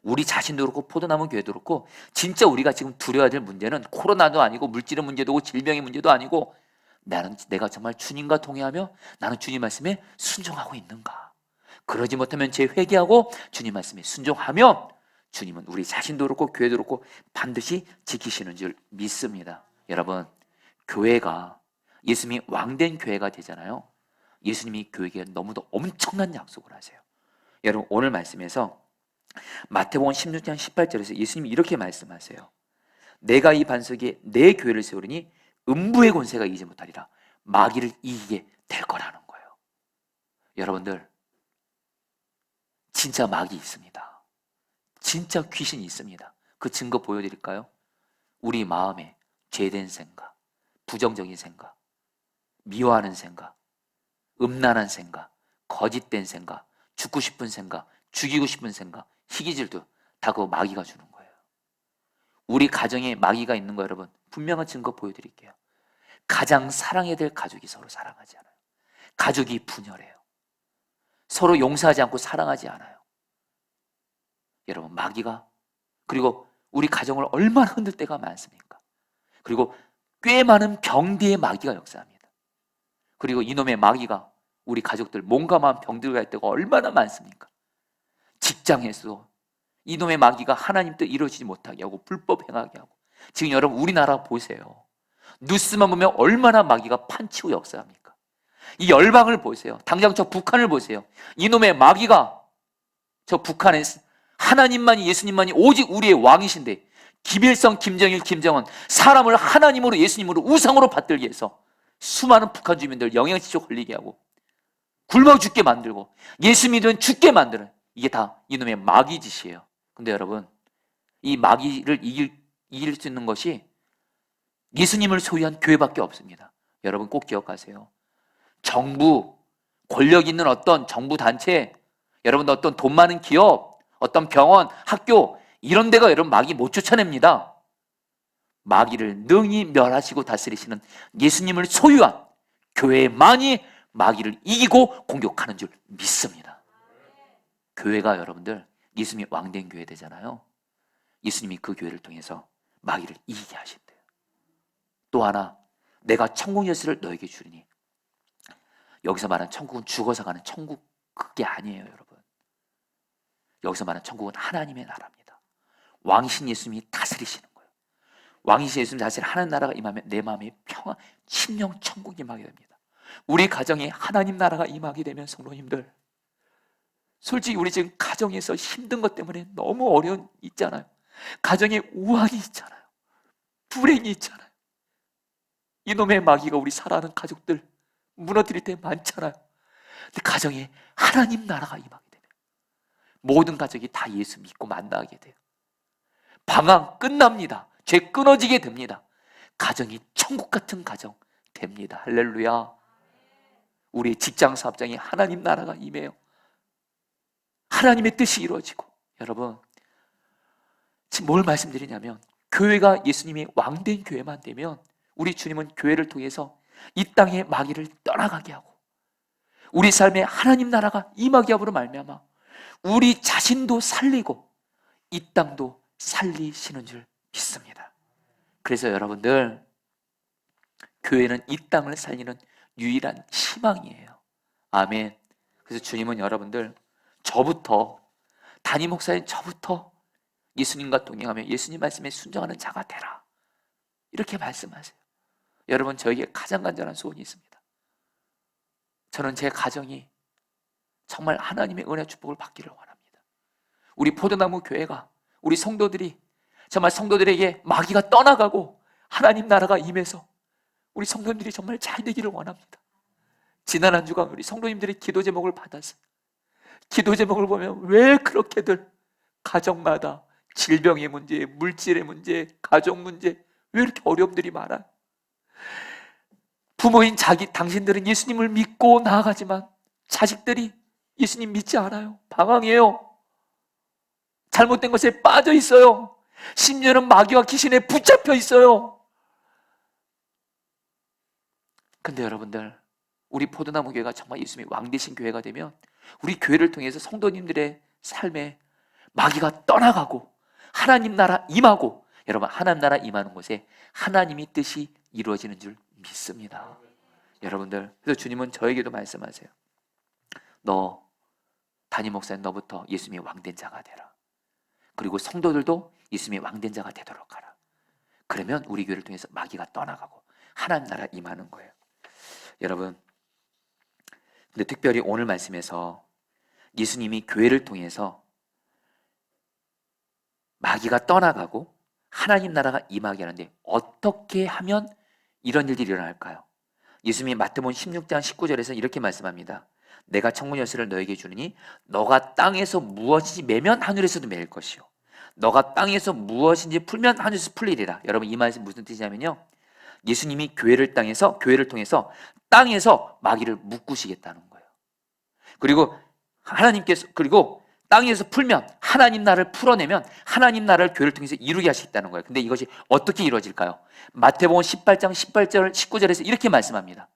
우리 자신도 그렇고 포도나무 교회도 그렇고 진짜 우리가 지금 두려워야 될 문제는 코로나도 아니고 물질의 문제도 아니고 질병의 문제도 아니고 내가 정말 주님과 동행하며 나는 주님 말씀에 순종하고 있는가. 그러지 못하면 제 회개하고 주님 말씀에 순종하면 주님은 우리 자신도 그렇고 교회도 그렇고 반드시 지키시는 줄 믿습니다. 여러분, 교회가 예수님이 왕된 교회가 되잖아요. 예수님이 교회에게 너무도 엄청난 약속을 하세요. 여러분, 오늘 말씀에서 마태복음 16장 18절에서 예수님이 이렇게 말씀하세요. 내가 이 반석에 내 교회를 세우리니 음부의 권세가 이기지 못하리라. 마귀를 이기게 될 거라는 거예요. 여러분들, 진짜 마귀 있습니다. 진짜 귀신이 있습니다. 그 증거 보여드릴까요? 우리 마음에 죄된 생각, 부정적인 생각, 미워하는 생각, 음란한 생각, 거짓된 생각, 죽고 싶은 생각, 죽이고 싶은 생각, 희귀질도 다 그거 마귀가 주는 거예요. 우리 가정에 마귀가 있는 거 여러분 분명한 증거 보여드릴게요. 가장 사랑해야 될 가족이 서로 사랑하지 않아요. 가족이 분열해요. 서로 용서하지 않고 사랑하지 않아요. 여러분, 마귀가, 그리고 우리 가정을 얼마나 흔들 때가 많습니까? 그리고 꽤 많은 병대의 마귀가 역사합니다. 그리고 이놈의 마귀가 우리 가족들 몸감한 병들게 할 때가 얼마나 많습니까? 직장에서 이놈의 마귀가 하나님 뜻 이루어지지 못하게 하고 불법 행하게 하고. 지금 여러분 우리나라 보세요. 뉴스만 보면 얼마나 마귀가 판치고 역사합니까? 이 열방을 보세요. 당장 저 북한을 보세요. 이놈의 마귀가 저 북한에 하나님만이, 예수님만이 오직 우리의 왕이신데 김일성, 김정일, 김정은 사람을 하나님으로, 예수님으로, 우상으로 받들기 위해서 수많은 북한 주민들 영양실조 걸리게 하고 굶어 죽게 만들고 예수 믿으면 죽게 만드는, 이게 다 이놈의 마귀 짓이에요. 근데 여러분, 이 마귀를 이길 수 있는 것이 예수님을 소유한 교회밖에 없습니다. 여러분 꼭 기억하세요. 정부, 권력 있는 어떤 정부 단체, 여러분 어떤 돈 많은 기업, 어떤 병원, 학교, 이런 데가 여러분 마귀 못 쫓아냅니다. 마귀를 능히 멸하시고 다스리시는 예수님을 소유한 교회만이 마귀를 이기고 공격하는 줄 믿습니다. 교회가 여러분들 예수님이 왕된 교회 되잖아요. 예수님이 그 교회를 통해서 마귀를 이기게 하신대요. 또 하나, 내가 천국 열쇠를 너에게 주리니. 여기서 말하는 천국은 죽어서 가는 천국, 그게 아니에요 여러분. 여기서 말하는 천국은 하나님의 나라입니다. 왕이신 예수님이 다스리시는 거예요. 왕이신 예수님 다스리는 하나님 나라가 임하면 내 마음에 평화, 심령 천국이 임하게 됩니다. 우리 가정에 하나님 나라가 임하게 되면 성도님들, 솔직히 우리 지금 가정에서 힘든 것 때문에 너무 어려운 있잖아요. 가정에 우환이 있잖아요. 불행이 있잖아요. 이놈의 마귀가 우리 사랑하는 가족들 무너뜨릴 때 많잖아요. 근데 가정에 하나님 나라가 임하게 되면 모든 가족이 다 예수 믿고 만나게 돼요. 방황 끝납니다. 죄 끊어지게 됩니다. 가정이 천국 같은 가정 됩니다. 할렐루야. 우리 직장 사업장에 하나님 나라가 임해요. 하나님의 뜻이 이루어지고. 여러분, 지금 뭘 말씀드리냐면 교회가 예수님이 왕된 교회만 되면 우리 주님은 교회를 통해서 이 땅의 마귀를 떠나가게 하고 우리 삶에 하나님 나라가 임하게 함으로 말미암아 우리 자신도 살리고 이 땅도 살리시는 줄 믿습니다. 그래서 여러분들, 교회는 이 땅을 살리는 유일한 희망이에요. 아멘. 그래서 주님은 여러분들, 저부터, 담임 목사인 저부터 예수님과 동행하며 예수님 말씀에 순종하는 자가 되라, 이렇게 말씀하세요. 여러분, 저에게 가장 간절한 소원이 있습니다. 저는 제 가정이 정말 하나님의 은혜 축복을 받기를 원합니다. 우리 포도나무 교회가, 우리 성도들이 정말 성도들에게 마귀가 떠나가고 하나님 나라가 임해서 우리 성도님들이 정말 잘 되기를 원합니다. 지난 한 주간 우리 성도님들의 기도 제목을 받아서 기도 제목을 보면 왜 그렇게들 가정마다 질병의 문제, 물질의 문제, 가족 문제, 왜 이렇게 어려움들이 많아요? 부모인 당신들은 예수님을 믿고 나아가지만 자식들이 예수님 믿지 않아요. 방황해요. 잘못된 것에 빠져 있어요. 심지어는 마귀와 귀신에 붙잡혀 있어요. 근데 여러분들, 우리 포도나무 교회가 정말 예수님의 왕되신 교회가 되면 우리 교회를 통해서 성도님들의 삶에 마귀가 떠나가고 하나님 나라 임하고, 여러분, 하나님 나라 임하는 곳에 하나님의 뜻이 이루어지는 줄 믿습니다. 여러분들, 그래서 주님은 저에게도 말씀하세요. 너 담임 목사님, 너부터 예수님의 왕된 자가 되라. 그리고 성도들도 예수님의 왕된 자가 되도록 하라. 그러면 우리 교회를 통해서 마귀가 떠나가고 하나님 나라 임하는 거예요. 여러분, 근데 특별히 오늘 말씀에서 예수님이 교회를 통해서 마귀가 떠나가고 하나님 나라가 임하게 하는데 어떻게 하면 이런 일들이 일어날까요? 예수님이 마태복음 16장 19절에서 이렇게 말씀합니다. 내가 천국 열쇠를 너에게 주느니 너가 땅에서 무엇인지 매면 하늘에서도 매일 것이요 너가 땅에서 무엇인지 풀면 하늘에서 풀리리라. 여러분, 이 말씀 무슨 뜻이냐면요, 예수님이 교회를 통해서 땅에서 마귀를 묶으시겠다는 거예요. 그리고 그리고 땅에서 풀면, 하나님 나라를 풀어내면 하나님 나라를 교회를 통해서 이루게 하시겠다는 거예요. 근데 이것이 어떻게 이루어질까요? 마태복음 18장 18절 19절에서 이렇게 말씀합니다.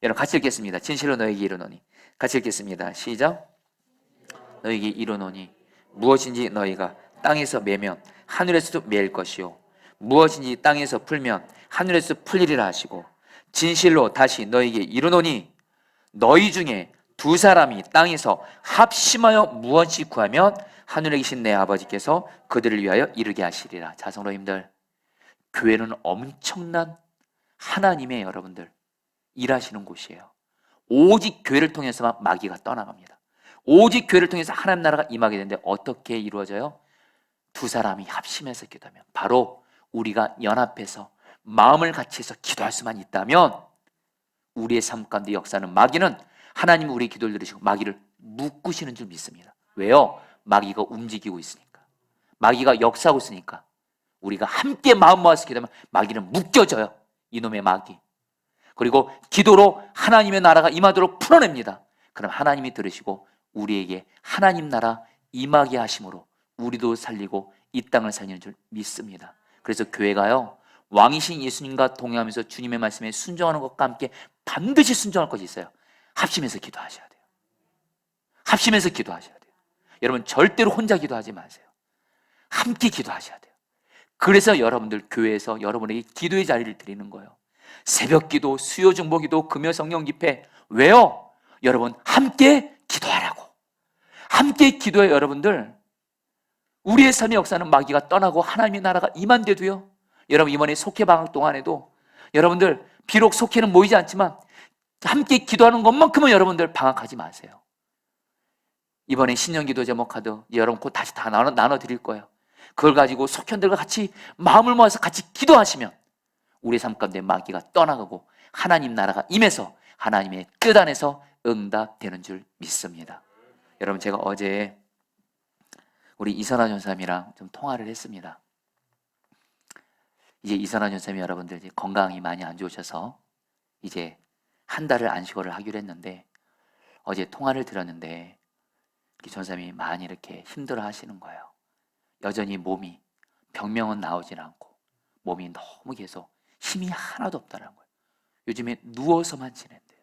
여러분, 같이 읽겠습니다. 진실로 너에게 이르노니. 같이 읽겠습니다. 시작. 너에게 이르노니 무엇인지 너희가 땅에서 매면 하늘에서도 매일 것이요 무엇인지 땅에서 풀면 하늘에서 풀리리라 하시고, 진실로 다시 너에게 이르노니 너희 중에 두 사람이 땅에서 합심하여 무엇이 구하면 하늘에 계신 내 아버지께서 그들을 위하여 이루게 하시리라. 자, 성도님들, 교회는 엄청난 하나님의, 여러분들, 일하시는 곳이에요. 오직 교회를 통해서만 마귀가 떠나갑니다. 오직 교회를 통해서 하나님 나라가 임하게 되는데 어떻게 이루어져요? 두 사람이 합심해서 기도하면, 바로 우리가 연합해서 마음을 같이 해서 기도할 수만 있다면 우리의 삶 가운데 역사는, 마귀는 하나님 우리 기도를 들으시고 마귀를 묶으시는 줄 믿습니다. 왜요? 마귀가 움직이고 있으니까, 마귀가 역사하고 있으니까. 우리가 함께 마음 모아서 기도하면 마귀는 묶여져요. 이놈의 마귀. 그리고 기도로 하나님의 나라가 임하도록 풀어냅니다. 그럼 하나님이 들으시고 우리에게 하나님 나라 임하게 하심으로 우리도 살리고 이 땅을 살리는 줄 믿습니다. 그래서 교회가요, 왕이신 예수님과 동행하면서 주님의 말씀에 순종하는 것과 함께 반드시 순종할 것이 있어요. 합심해서 기도하셔야 돼요. 합심해서 기도하셔야 돼요. 여러분, 절대로 혼자 기도하지 마세요. 함께 기도하셔야 돼요. 그래서 여러분들 교회에서 여러분에게 기도의 자리를 드리는 거예요. 새벽 기도, 수요 중보 기도, 금요 성령 집회. 왜요? 여러분, 함께 기도하라고. 함께 기도해. 여러분들, 우리의 삶의 역사는 마귀가 떠나고 하나님의 나라가 임한데도요, 여러분, 이번에 속회 방학 동안에도 여러분들, 비록 속회는 모이지 않지만 함께 기도하는 것만큼은 여러분들 방학하지 마세요. 이번에 신년기도 제목 카드 여러분 곧 다시 다 나눠 드릴 거예요. 그걸 가지고 속현들과 같이 마음을 모아서 같이 기도하시면 우리의 삶 가운데 마귀가 떠나가고 하나님 나라가 임해서 하나님의 뜻 안에서 응답되는 줄 믿습니다. 여러분, 제가 어제 우리 이선아 전사님이랑 좀 통화를 했습니다. 이제 이선아 전사님, 여러분들 이제 건강이 많이 안 좋으셔서 이제 한 달을 안식월을 하기로 했는데, 어제 통화를 들었는데 전사님이 많이 이렇게 힘들어 하시는 거예요. 여전히 몸이, 병명은 나오진 않고 몸이 너무 계속 힘이 하나도 없다는 거예요. 요즘에 누워서만 지낸대요.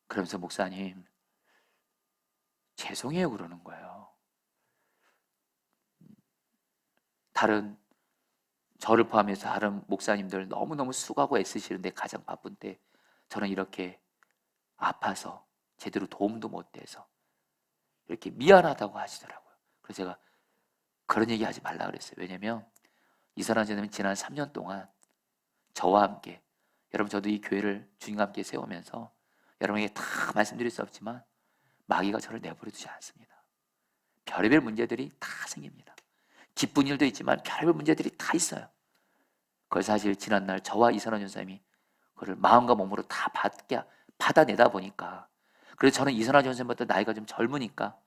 그러면서 목사님, 죄송해요 그러는 거예요. 다른, 저를 포함해서 다른 목사님들 너무너무 수고하고 애쓰시는데 가장 바쁜 때 저는 이렇게 아파서 제대로 도움도 못 돼서 이렇게 미안하다고 하시더라고요. 그래서 제가 그런 얘기 하지 말라 그랬어요. 왜냐면 이선아 전사님은 지난 3년 동안 저와 함께, 여러분 저도 이 교회를 주님과 함께 세우면서 여러분에게 다 말씀드릴 수 없지만 마귀가 저를 내버려 두지 않습니다. 별의별 문제들이 다 생깁니다. 기쁜 일도 있지만 별의별 문제들이 다 있어요. 그걸 사실 지난날 저와 이선원 전사님이 그걸 마음과 몸으로 다 받아내다 보니까, 그래서 저는 이선원 전사님보다 나이가 좀 젊으니까,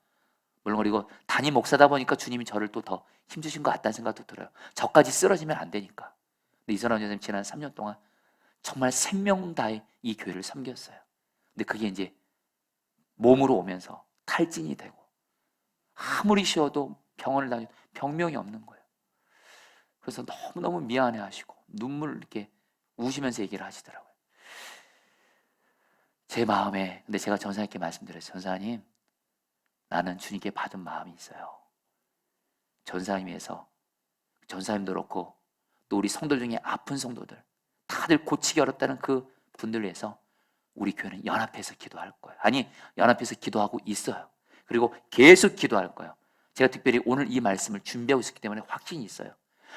물론 그리고 담임 목사다 보니까 주님이 저를 또 더 힘주신 것 같다는 생각도 들어요. 저까지 쓰러지면 안 되니까. 근데 이선원 전사님 지난 3년 동안 정말 생명 다해 이 교회를 섬겼어요. 근데 그게 이제 몸으로 오면서 탈진이 되고 아무리 쉬어도 병원을 다녀도 병명이 없는 거예요. 그래서 너무너무 미안해 하시고 눈물 이렇게 우시면서 얘기를 하시더라고요. 제 마음에, 근데 제가 전사님께 말씀드렸어요. 전사님, 나는 주님께 받은 마음이 있어요. 전사님에서, 전사님도 그렇고 또 우리 성도 중에 아픈 성도들 다들 고치기 어렵다는 그 분들 위해서 우리 교회는 연합해서 기도할 거예요. 아니, 연합해서 기도하고 있어요. 그리고 계속 기도할 거예요. 제가 특별히 오늘 이 말씀을 준비하고 있었기 때문에 확신이 있어요.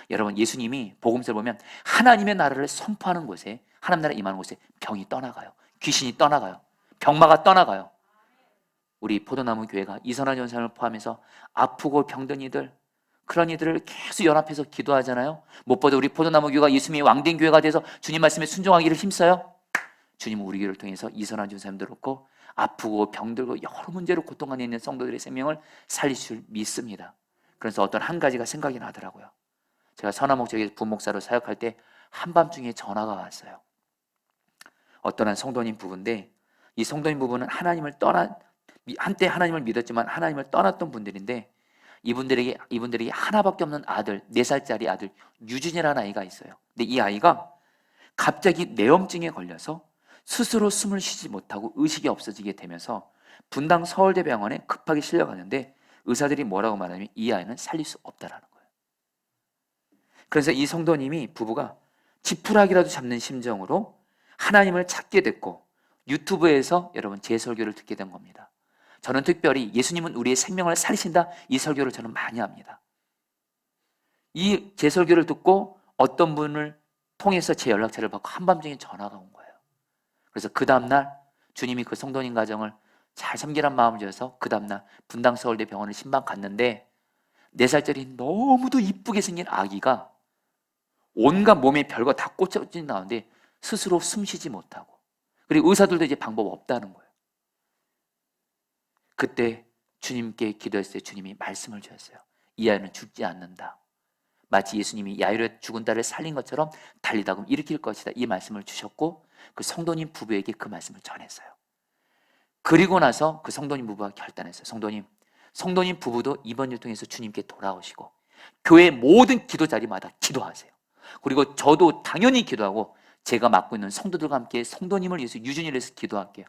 여러분, 예수님이 복음서를 보면 하나님의 나라를 선포하는 곳에, 하나님 나라 임하는 곳에 병이 떠나가요. 귀신이 떠나가요. 병마가 떠나가요. 우리 포도나무 교회가 이선화 전사님을 포함해서 아프고 병든 이들, 그런 이들을 계속 연합해서 기도하잖아요. 무엇보다 우리 포도나무 교회가 예수님의 왕된 교회가 돼서 주님 말씀에 순종하기를 힘써요. 주님은 우리 교회를 통해서 이선화 전사님도 그렇고 아프고 병들고 여러 문제로 고통 안에 있는 성도들의 생명을 살리실 줄 믿습니다. 그래서 어떤 한 가지가 생각이 나더라고요. 제가 선화목적에 부목사로 사역할 때 한밤중에 전화가 왔어요. 어떤 한 성도님 부부인데, 이 성도님 부부는 한때 하나님을 믿었지만 하나님을 떠났던 분들인데, 이분들에게 하나밖에 없는 아들, 4살짜리 아들 유진이라는 아이가 있어요. 근데 이 아이가 갑자기 뇌염증에 걸려서 스스로 숨을 쉬지 못하고 의식이 없어지게 되면서 분당 서울대병원에 급하게 실려가는데 의사들이 뭐라고 말하냐면 이 아이는 살릴 수 없다라는 거예요. 그래서 이 성도님이 부부가 지푸라기라도 잡는 심정으로 하나님을 찾게 됐고 유튜브에서 여러분 제 설교를 듣게 된 겁니다. 저는 특별히 예수님은 우리의 생명을 살리신다, 이 설교를 저는 많이 합니다. 이 제 설교를 듣고 어떤 분을 통해서 제 연락처를 받고 한밤중에 전화가 온 거예요. 그래서 그 다음날 주님이 그 성도님 가정을 잘 섬기란 마음을 줘서 그 다음날 분당 서울대 병원을 신방 갔는데 4살짜리 너무도 이쁘게 생긴 아기가 온갖 몸에 별거 다 꽂혀진 가운데 스스로 숨 쉬지 못하고, 그리고 의사들도 이제 방법 없다는 거예요. 그때 주님께 기도했을 때 주님이 말씀을 주셨어요. 이 아이는 죽지 않는다. 마치 예수님이 야이로의 죽은 딸을 살린 것처럼 달리다금 일으킬 것이다. 이 말씀을 주셨고 그 성도님 부부에게 그 말씀을 전했어요. 그리고 나서 그 성도님 부부가 결단했어요. 성도님 부부도 이번 일 통해서 주님께 돌아오시고 교회 모든 기도 자리마다 기도하세요. 그리고 저도 당연히 기도하고 제가 맡고 있는 성도들과 함께 성도님을 위해서, 유준이를 위해서 기도할게요.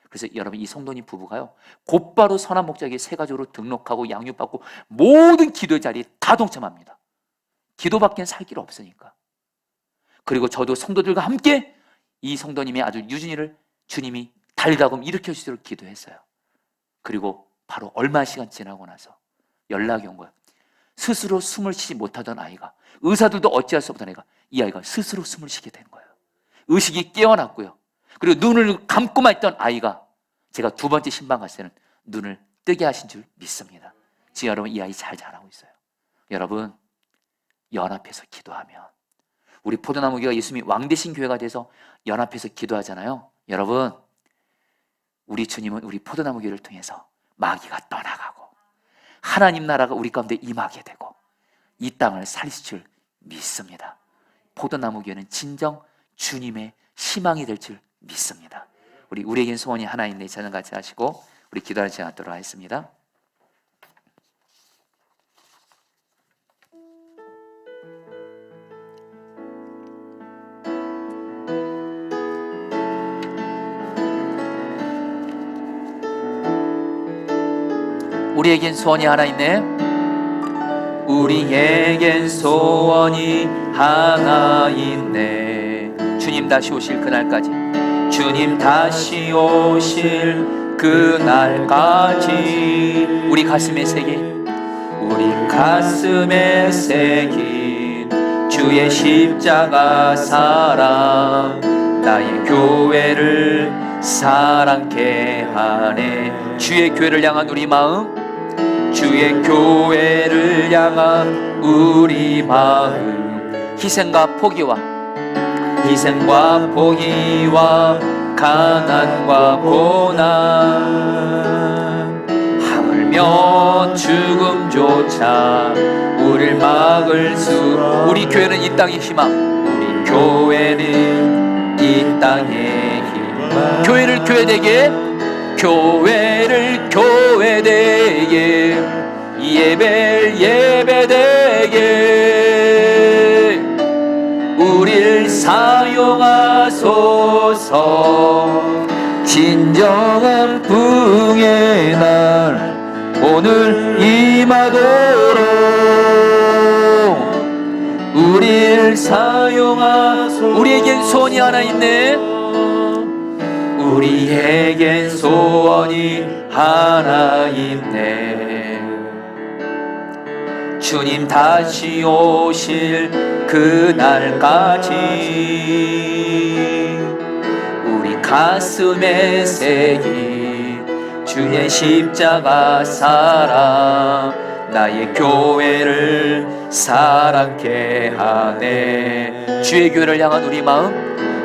그래서 여러분, 이 성도님 부부가요 곧바로 선한목자에게 새 가족으로 등록하고 양육받고 모든 기도의 자리에 다 동참합니다. 기도밖엔 살 길 없으니까. 그리고 저도 성도들과 함께 이 성도님의 아들 유준이를 주님이 달리다금 일으켜 주시도록 기도했어요. 그리고 바로 얼마 시간 지나고 나서 연락이 온 거예요. 스스로 숨을 쉬지 못하던 아이가, 의사들도 어찌할 수 없던 아이가, 이 아이가 스스로 숨을 쉬게 된 거예요. 의식이 깨어났고요. 그리고 눈을 감고만 있던 아이가 제가 2번째 신방 갔을 때는 눈을 뜨게 하신 줄 믿습니다. 지금 여러분, 이 아이 잘 자라고 있어요. 여러분, 연합해서 기도하면, 우리 포도나무 교회가 예수님이 왕되신 교회가 돼서 연합해서 기도하잖아요. 여러분, 우리 주님은 우리 포도나무 교회를 통해서 마귀가 떠나가고 하나님 나라가 우리 가운데 임하게 되고 이 땅을 살리실 줄 믿습니다. 포도나무 교회는 진정 주님의 희망이 될 줄 믿습니다. 우리에겐 소원이 하나 있는데 저는 같이 하시고 우리 기도하는 시간 갖도록 하겠습니다. 우리에겐 소원이 하나 있네. 우리에겐 소원이 하나 있네. 주님 다시 오실 그날까지, 주님 다시 오실 그날까지 우리 가슴에 새긴 주의 십자가 사랑 나의 교회를 사랑케 하네. 주의 교회를 향한 우리 마음, 주의 교회를 향한 우리 마음, 희생과 포기와 가난과 고난, 하물며 죽음조차 우릴 막을 수. 우리 교회는 이 땅의 희망, 우리 교회는 이 땅의 희망. 교회를 교회되게, 교회를 교회되게, 예배를 예배되게 우릴 사용하소서. 진정한 부흥의 날 오늘 임하도록 우릴 사용하소서. 우리에겐 소원이 하나 있네. 우리에겐 소원이 하나 있네. 주님 다시 오실 그날까지 우리 가슴에 새긴 주의 십자가 사랑 나의 교회를 사랑케 하네. 주의 교회를 향한 우리 마음,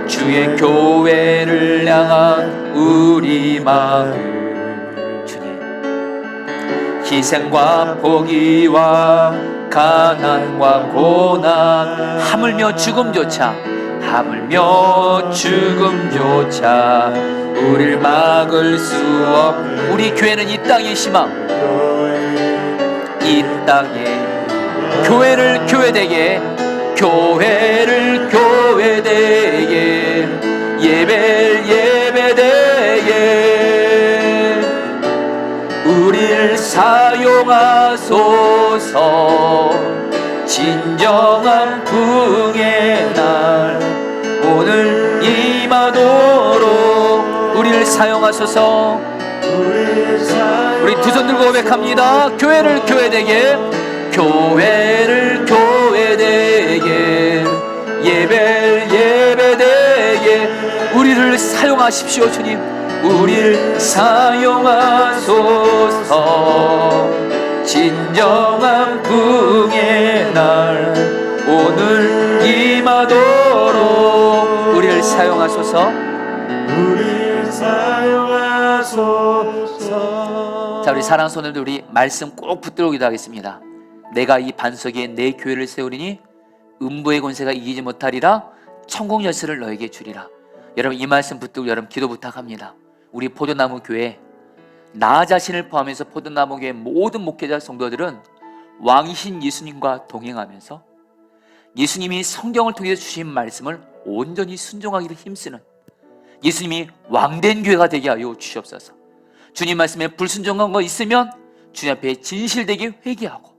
주의 교회를 향한 우리 마음, 희생과 포기와 가난과 고난, 하물며 죽음조차 우릴 막을 수 없. 우리 교회는 이 땅의 희망, 이 땅의 교회를 교회되게, 교회를 교회되게, 예배를 예배되게 우릴 사용하소서. 진정한 부흥의 날 오늘 임하도록 우리를 사용하소서. 우리 두 손 들고 고백합니다. 교회를 교회되게, 교회를 교회되게, 예배를 예배되게 우리를 사용하십시오. 주님, 우리를 사용하소서. 진정한 부흥의 날 오늘 임하도록 우리를 사용하소서. 자, 우리 사랑하는 손님들, 우리 말씀 꼭 붙들고 기도하겠습니다. 내가 이 반석에 내 교회를 세우리니 음부의 권세가 이기지 못하리라. 천국 열쇠를 너에게 주리라. 여러분, 이 말씀 붙들고 여러분 기도 부탁합니다. 우리 포도나무 교회, 나 자신을 포함해서 포도나무 교회 모든 목회자 성도들은 왕이신 예수님과 동행하면서 예수님이 성경을 통해서 주신 말씀을 온전히 순종하기를 힘쓰는 예수님이 왕된 교회가 되게 하여 주시옵소서. 주님 말씀에 불순종한 거 있으면 주님 앞에 진실되게 회개하고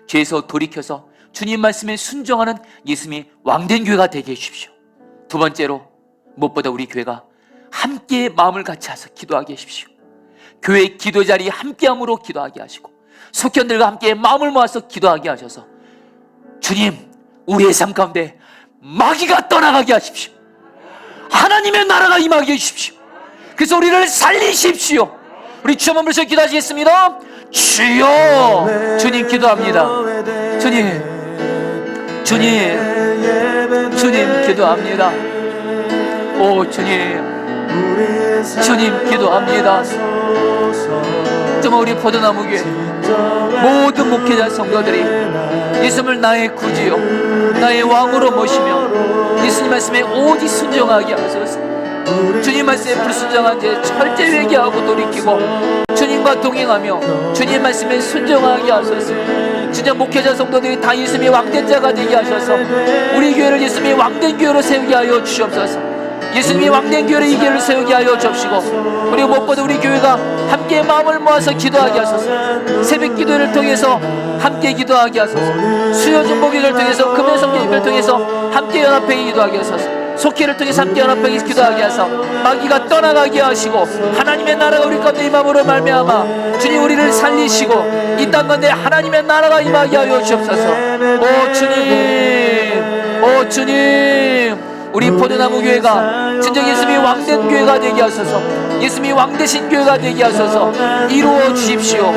죄에서 돌이켜서 주님 말씀에 순종하는 예수님이 왕된 교회가 되게 해주십시오. 두 번째로, 무엇보다 우리 교회가 함께 마음을 같이 해서 기도하게 하십시오. 교회 기도 자리 함께함으로 기도하게 하시고 속견들과 함께 마음을 모아서 기도하게 하셔서 주님, 우리의 삶 가운데 마귀가 떠나가게 하십시오. 하나님의 나라가 임하게 해주십시오. 그래서 우리를 살리십시오. 우리 주여 한번 불러서 기도하시겠습니다. 주여, 주님 기도합니다. 주님 기도합니다. 오 주님 기도합니다. 정말 우리 포도나무 교회 모든 목회자 성도들이 예수님을 나의 구주요 나의 왕으로 모시며 예수님 말씀에 오직 순종하게 하소서. 주님 말씀에 불순종한 죄 철저히 회개하고 돌이키고 주님과 동행하며 주님 말씀에 순종하게 하소서. 진짜 목회자 성도들이 다 예수님의 왕된 자가 되게 하셔서 우리 교회를 예수님의 왕된 교회로 세우게 하여 주시옵소서. 예수님이 왕된 교회를 이 교회를 세우게 하여 주옵시고 그리고 무엇보다 우리 교회가 함께 마음을 모아서 기도하게 하소서. 새벽 기도를 통해서 함께 기도하게 하소서. 수요 중보기를 통해서 금요 성경 예배를 통해서 함께 연합회 기도하게 하소서. 속회를 통해서 함께 연합회 기도하게 하소서. 마귀가 떠나가게 하시고 하나님의 나라가 우리 가운데 임함으로 말미암아 주님 우리를 살리시고 이 땅 가운데 하나님의 나라가 임하게 하여 주옵소서. 오 주님 오 주님, 우리 포도나무 교회가 진정 예수님이 왕된 교회가 되게 하소서. 예수님이 왕되신 교회가 되게 하소서. 이루어 주십시오.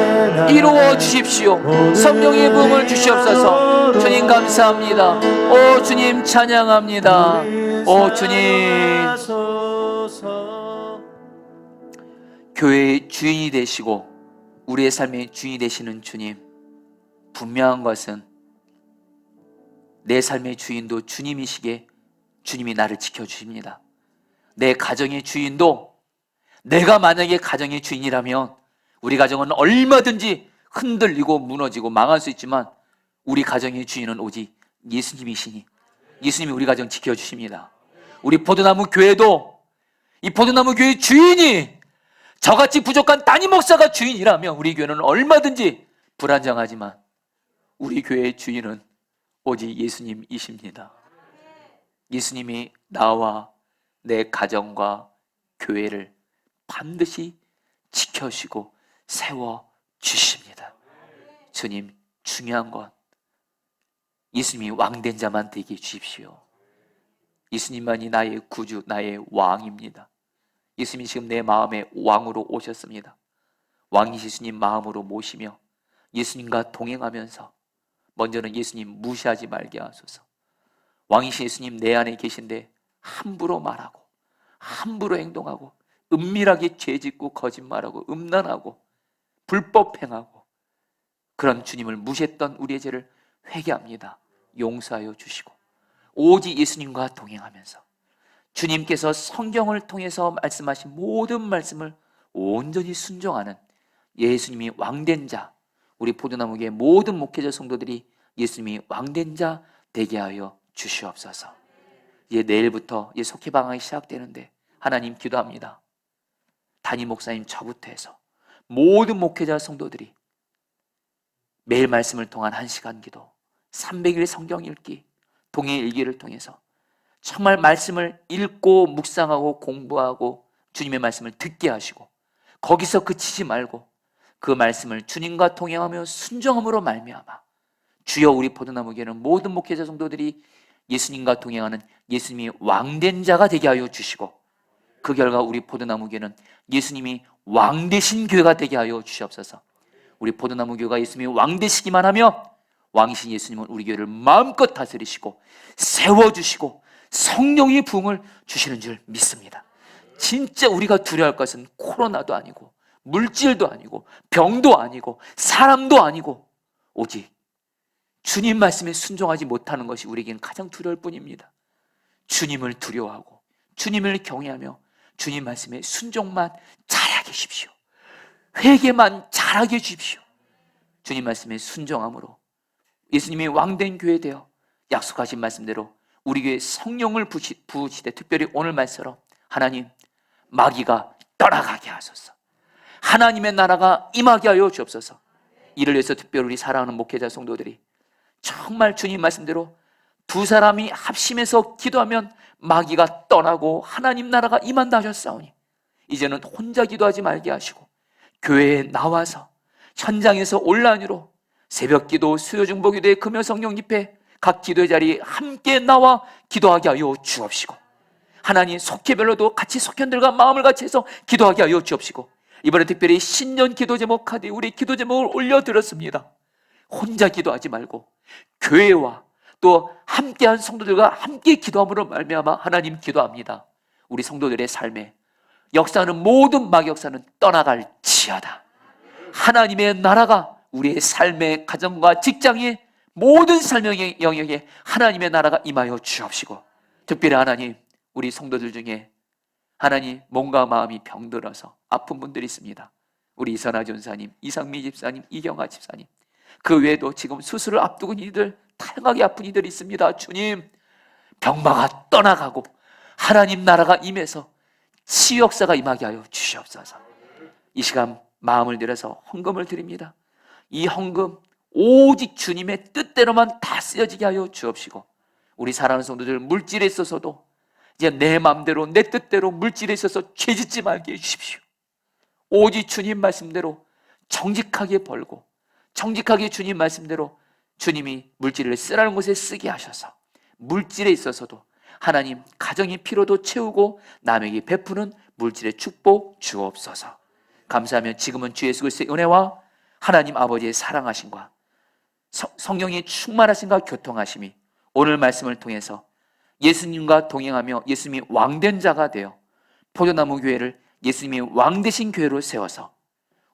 이루어 주십시오. 성령의 부흥을 주시옵소서. 주님 감사합니다. 오 주님 찬양합니다. 오 주님, 교회의 주인이 되시고 우리의 삶의 주인이 되시는 주님, 분명한 것은 내 삶의 주인도 주님이시기에 주님이 나를 지켜주십니다. 내 가정의 주인도, 내가 만약에 가정의 주인이라면 우리 가정은 얼마든지 흔들리고 무너지고 망할 수 있지만 우리 가정의 주인은 오직 예수님이시니 예수님이 우리 가정 지켜주십니다. 우리 포도나무 교회도 이 포도나무 교회 주인이 저같이 부족한 담임 목사가 주인이라면 우리 교회는 얼마든지 불안정하지만 우리 교회의 주인은 오직 예수님이십니다. 예수님이 나와 내 가정과 교회를 반드시 지켜주시고 세워주십니다. 주님, 중요한 건 예수님이 왕된 자만 되게 해주십시오. 예수님만이 나의 구주, 나의 왕입니다. 예수님이 지금 내 마음에 왕으로 오셨습니다. 왕이신 예수님 마음으로 모시며 예수님과 동행하면서 먼저는 예수님 무시하지 말게 하소서. 왕이신 예수님 내 안에 계신데 함부로 말하고 함부로 행동하고 은밀하게 죄짓고 거짓말하고 음란하고 불법 행하고 그런 주님을 무시했던 우리의 죄를 회개합니다. 용서하여 주시고 오직 예수님과 동행하면서 주님께서 성경을 통해서 말씀하신 모든 말씀을 온전히 순종하는 예수님이 왕된 자, 우리 포도나무교회 모든 목회자 성도들이 예수님이 왕된 자 되게 하여 주시옵소서. 이제 내일부터 이제 속회 방학이 시작되는데 하나님 기도합니다. 담임 목사님 저부터 해서 모든 목회자 성도들이 매일 말씀을 통한 1시간 기도, 300일 성경 읽기, 동해 일기를 통해서 정말 말씀을 읽고 묵상하고 공부하고 주님의 말씀을 듣게 하시고 거기서 그치지 말고 그 말씀을 주님과 동행하며 순종함으로 말미암아 주여 우리 포도나무교회는 모든 목회자 성도들이 예수님과 동행하는 예수님이 왕된 자가 되게 하여 주시고 그 결과 우리 포도나무교회는 예수님이 왕되신 교회가 되게 하여 주시옵소서. 우리 포도나무교회가 예수님이 왕되시기만 하면 왕이신 예수님은 우리 교회를 마음껏 다스리시고 세워주시고 성령의 부흥을 주시는 줄 믿습니다. 진짜 우리가 두려워할 것은 코로나도 아니고 물질도 아니고 병도 아니고 사람도 아니고 오직 주님 말씀에 순종하지 못하는 것이 우리에게는 가장 두려울 뿐입니다. 주님을 두려워하고 주님을 경외하며 주님 말씀에 순종만 잘하게 해주십시오. 회개만 잘하게 해주십시오. 주님 말씀에 순종함으로 예수님이 왕된 교회 되어 약속하신 말씀대로 우리 교회 성령을 부으시되 특별히 오늘 말씀처럼 하나님 마귀가 떠나가게 하소서. 하나님의 나라가 임하게 하여 주옵소서. 이를 위해서 특별히 우리 사랑하는 목회자 성도들이 정말 주님 말씀대로 두 사람이 합심해서 기도하면 마귀가 떠나고 하나님 나라가 임한다 하셨사오니 이제는 혼자 기도하지 말게 하시고 교회에 나와서 현장에서 온라인으로 새벽기도, 수요중보기도회, 금요성령 집회 각 기도의 자리에 함께 나와 기도하게 하여 주옵시고 하나님 속회별로도 같이 속현들과 마음을 같이 해서 기도하게 하여 주옵시고 이번에 특별히 신년 기도 제목 카드에 우리 기도 제목을 올려드렸습니다. 혼자 기도하지 말고 교회와 또 함께한 성도들과 함께 기도함으로 말미암아 하나님 기도합니다. 우리 성도들의 삶에 역사는 모든 막역사는 떠나갈지어다. 하나님의 나라가 우리의 삶의 가정과 직장의 모든 삶의 영역에 하나님의 나라가 임하여 주옵시고 특별히 하나님 우리 성도들 중에 하나님 몸과 마음이 병들어서 아픈 분들이 있습니다. 우리 이선아 전사님, 이상미 집사님, 이경아 집사님 그 외에도 지금 수술을 앞두고 있는 이들 다양하게 아픈 이들이 있습니다. 주님 병마가 떠나가고 하나님 나라가 임해서 치유 역사가 임하게 하여 주시옵소서. 이 시간 마음을 들여서 헌금을 드립니다. 이 헌금 오직 주님의 뜻대로만 다 쓰여지게 하여 주옵시고 우리 사랑하는 성도들 물질에 있어서도 이제 내 마음대로 내 뜻대로 물질에 있어서 죄짓지 말게 해주십시오. 오직 주님 말씀대로 정직하게 벌고 정직하게 주님 말씀대로 주님이 물질을 쓰라는 곳에 쓰게 하셔서 물질에 있어서도 하나님 가정의 피로도 채우고 남에게 베푸는 물질의 축복 주옵소서. 감사하며 지금은 주 예수 그리스도의 은혜와 하나님 아버지의 사랑하심과 성령의 충만하심과 교통하심이 오늘 말씀을 통해서 예수님과 동행하며 예수님이 왕된 자가 되어 포도나무 교회를 예수님이 왕되신 교회로 세워서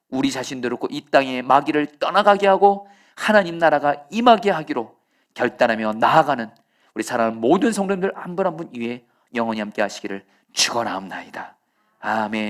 우리 자신도 그렇고 이 땅의 마귀를 떠나가게 하고 하나님 나라가 임하게 하기로 결단하며 나아가는 우리 사랑하는 모든 성도님들 한 분 한 분 위에 영원히 함께 하시기를 축원하옵나이다. 아멘.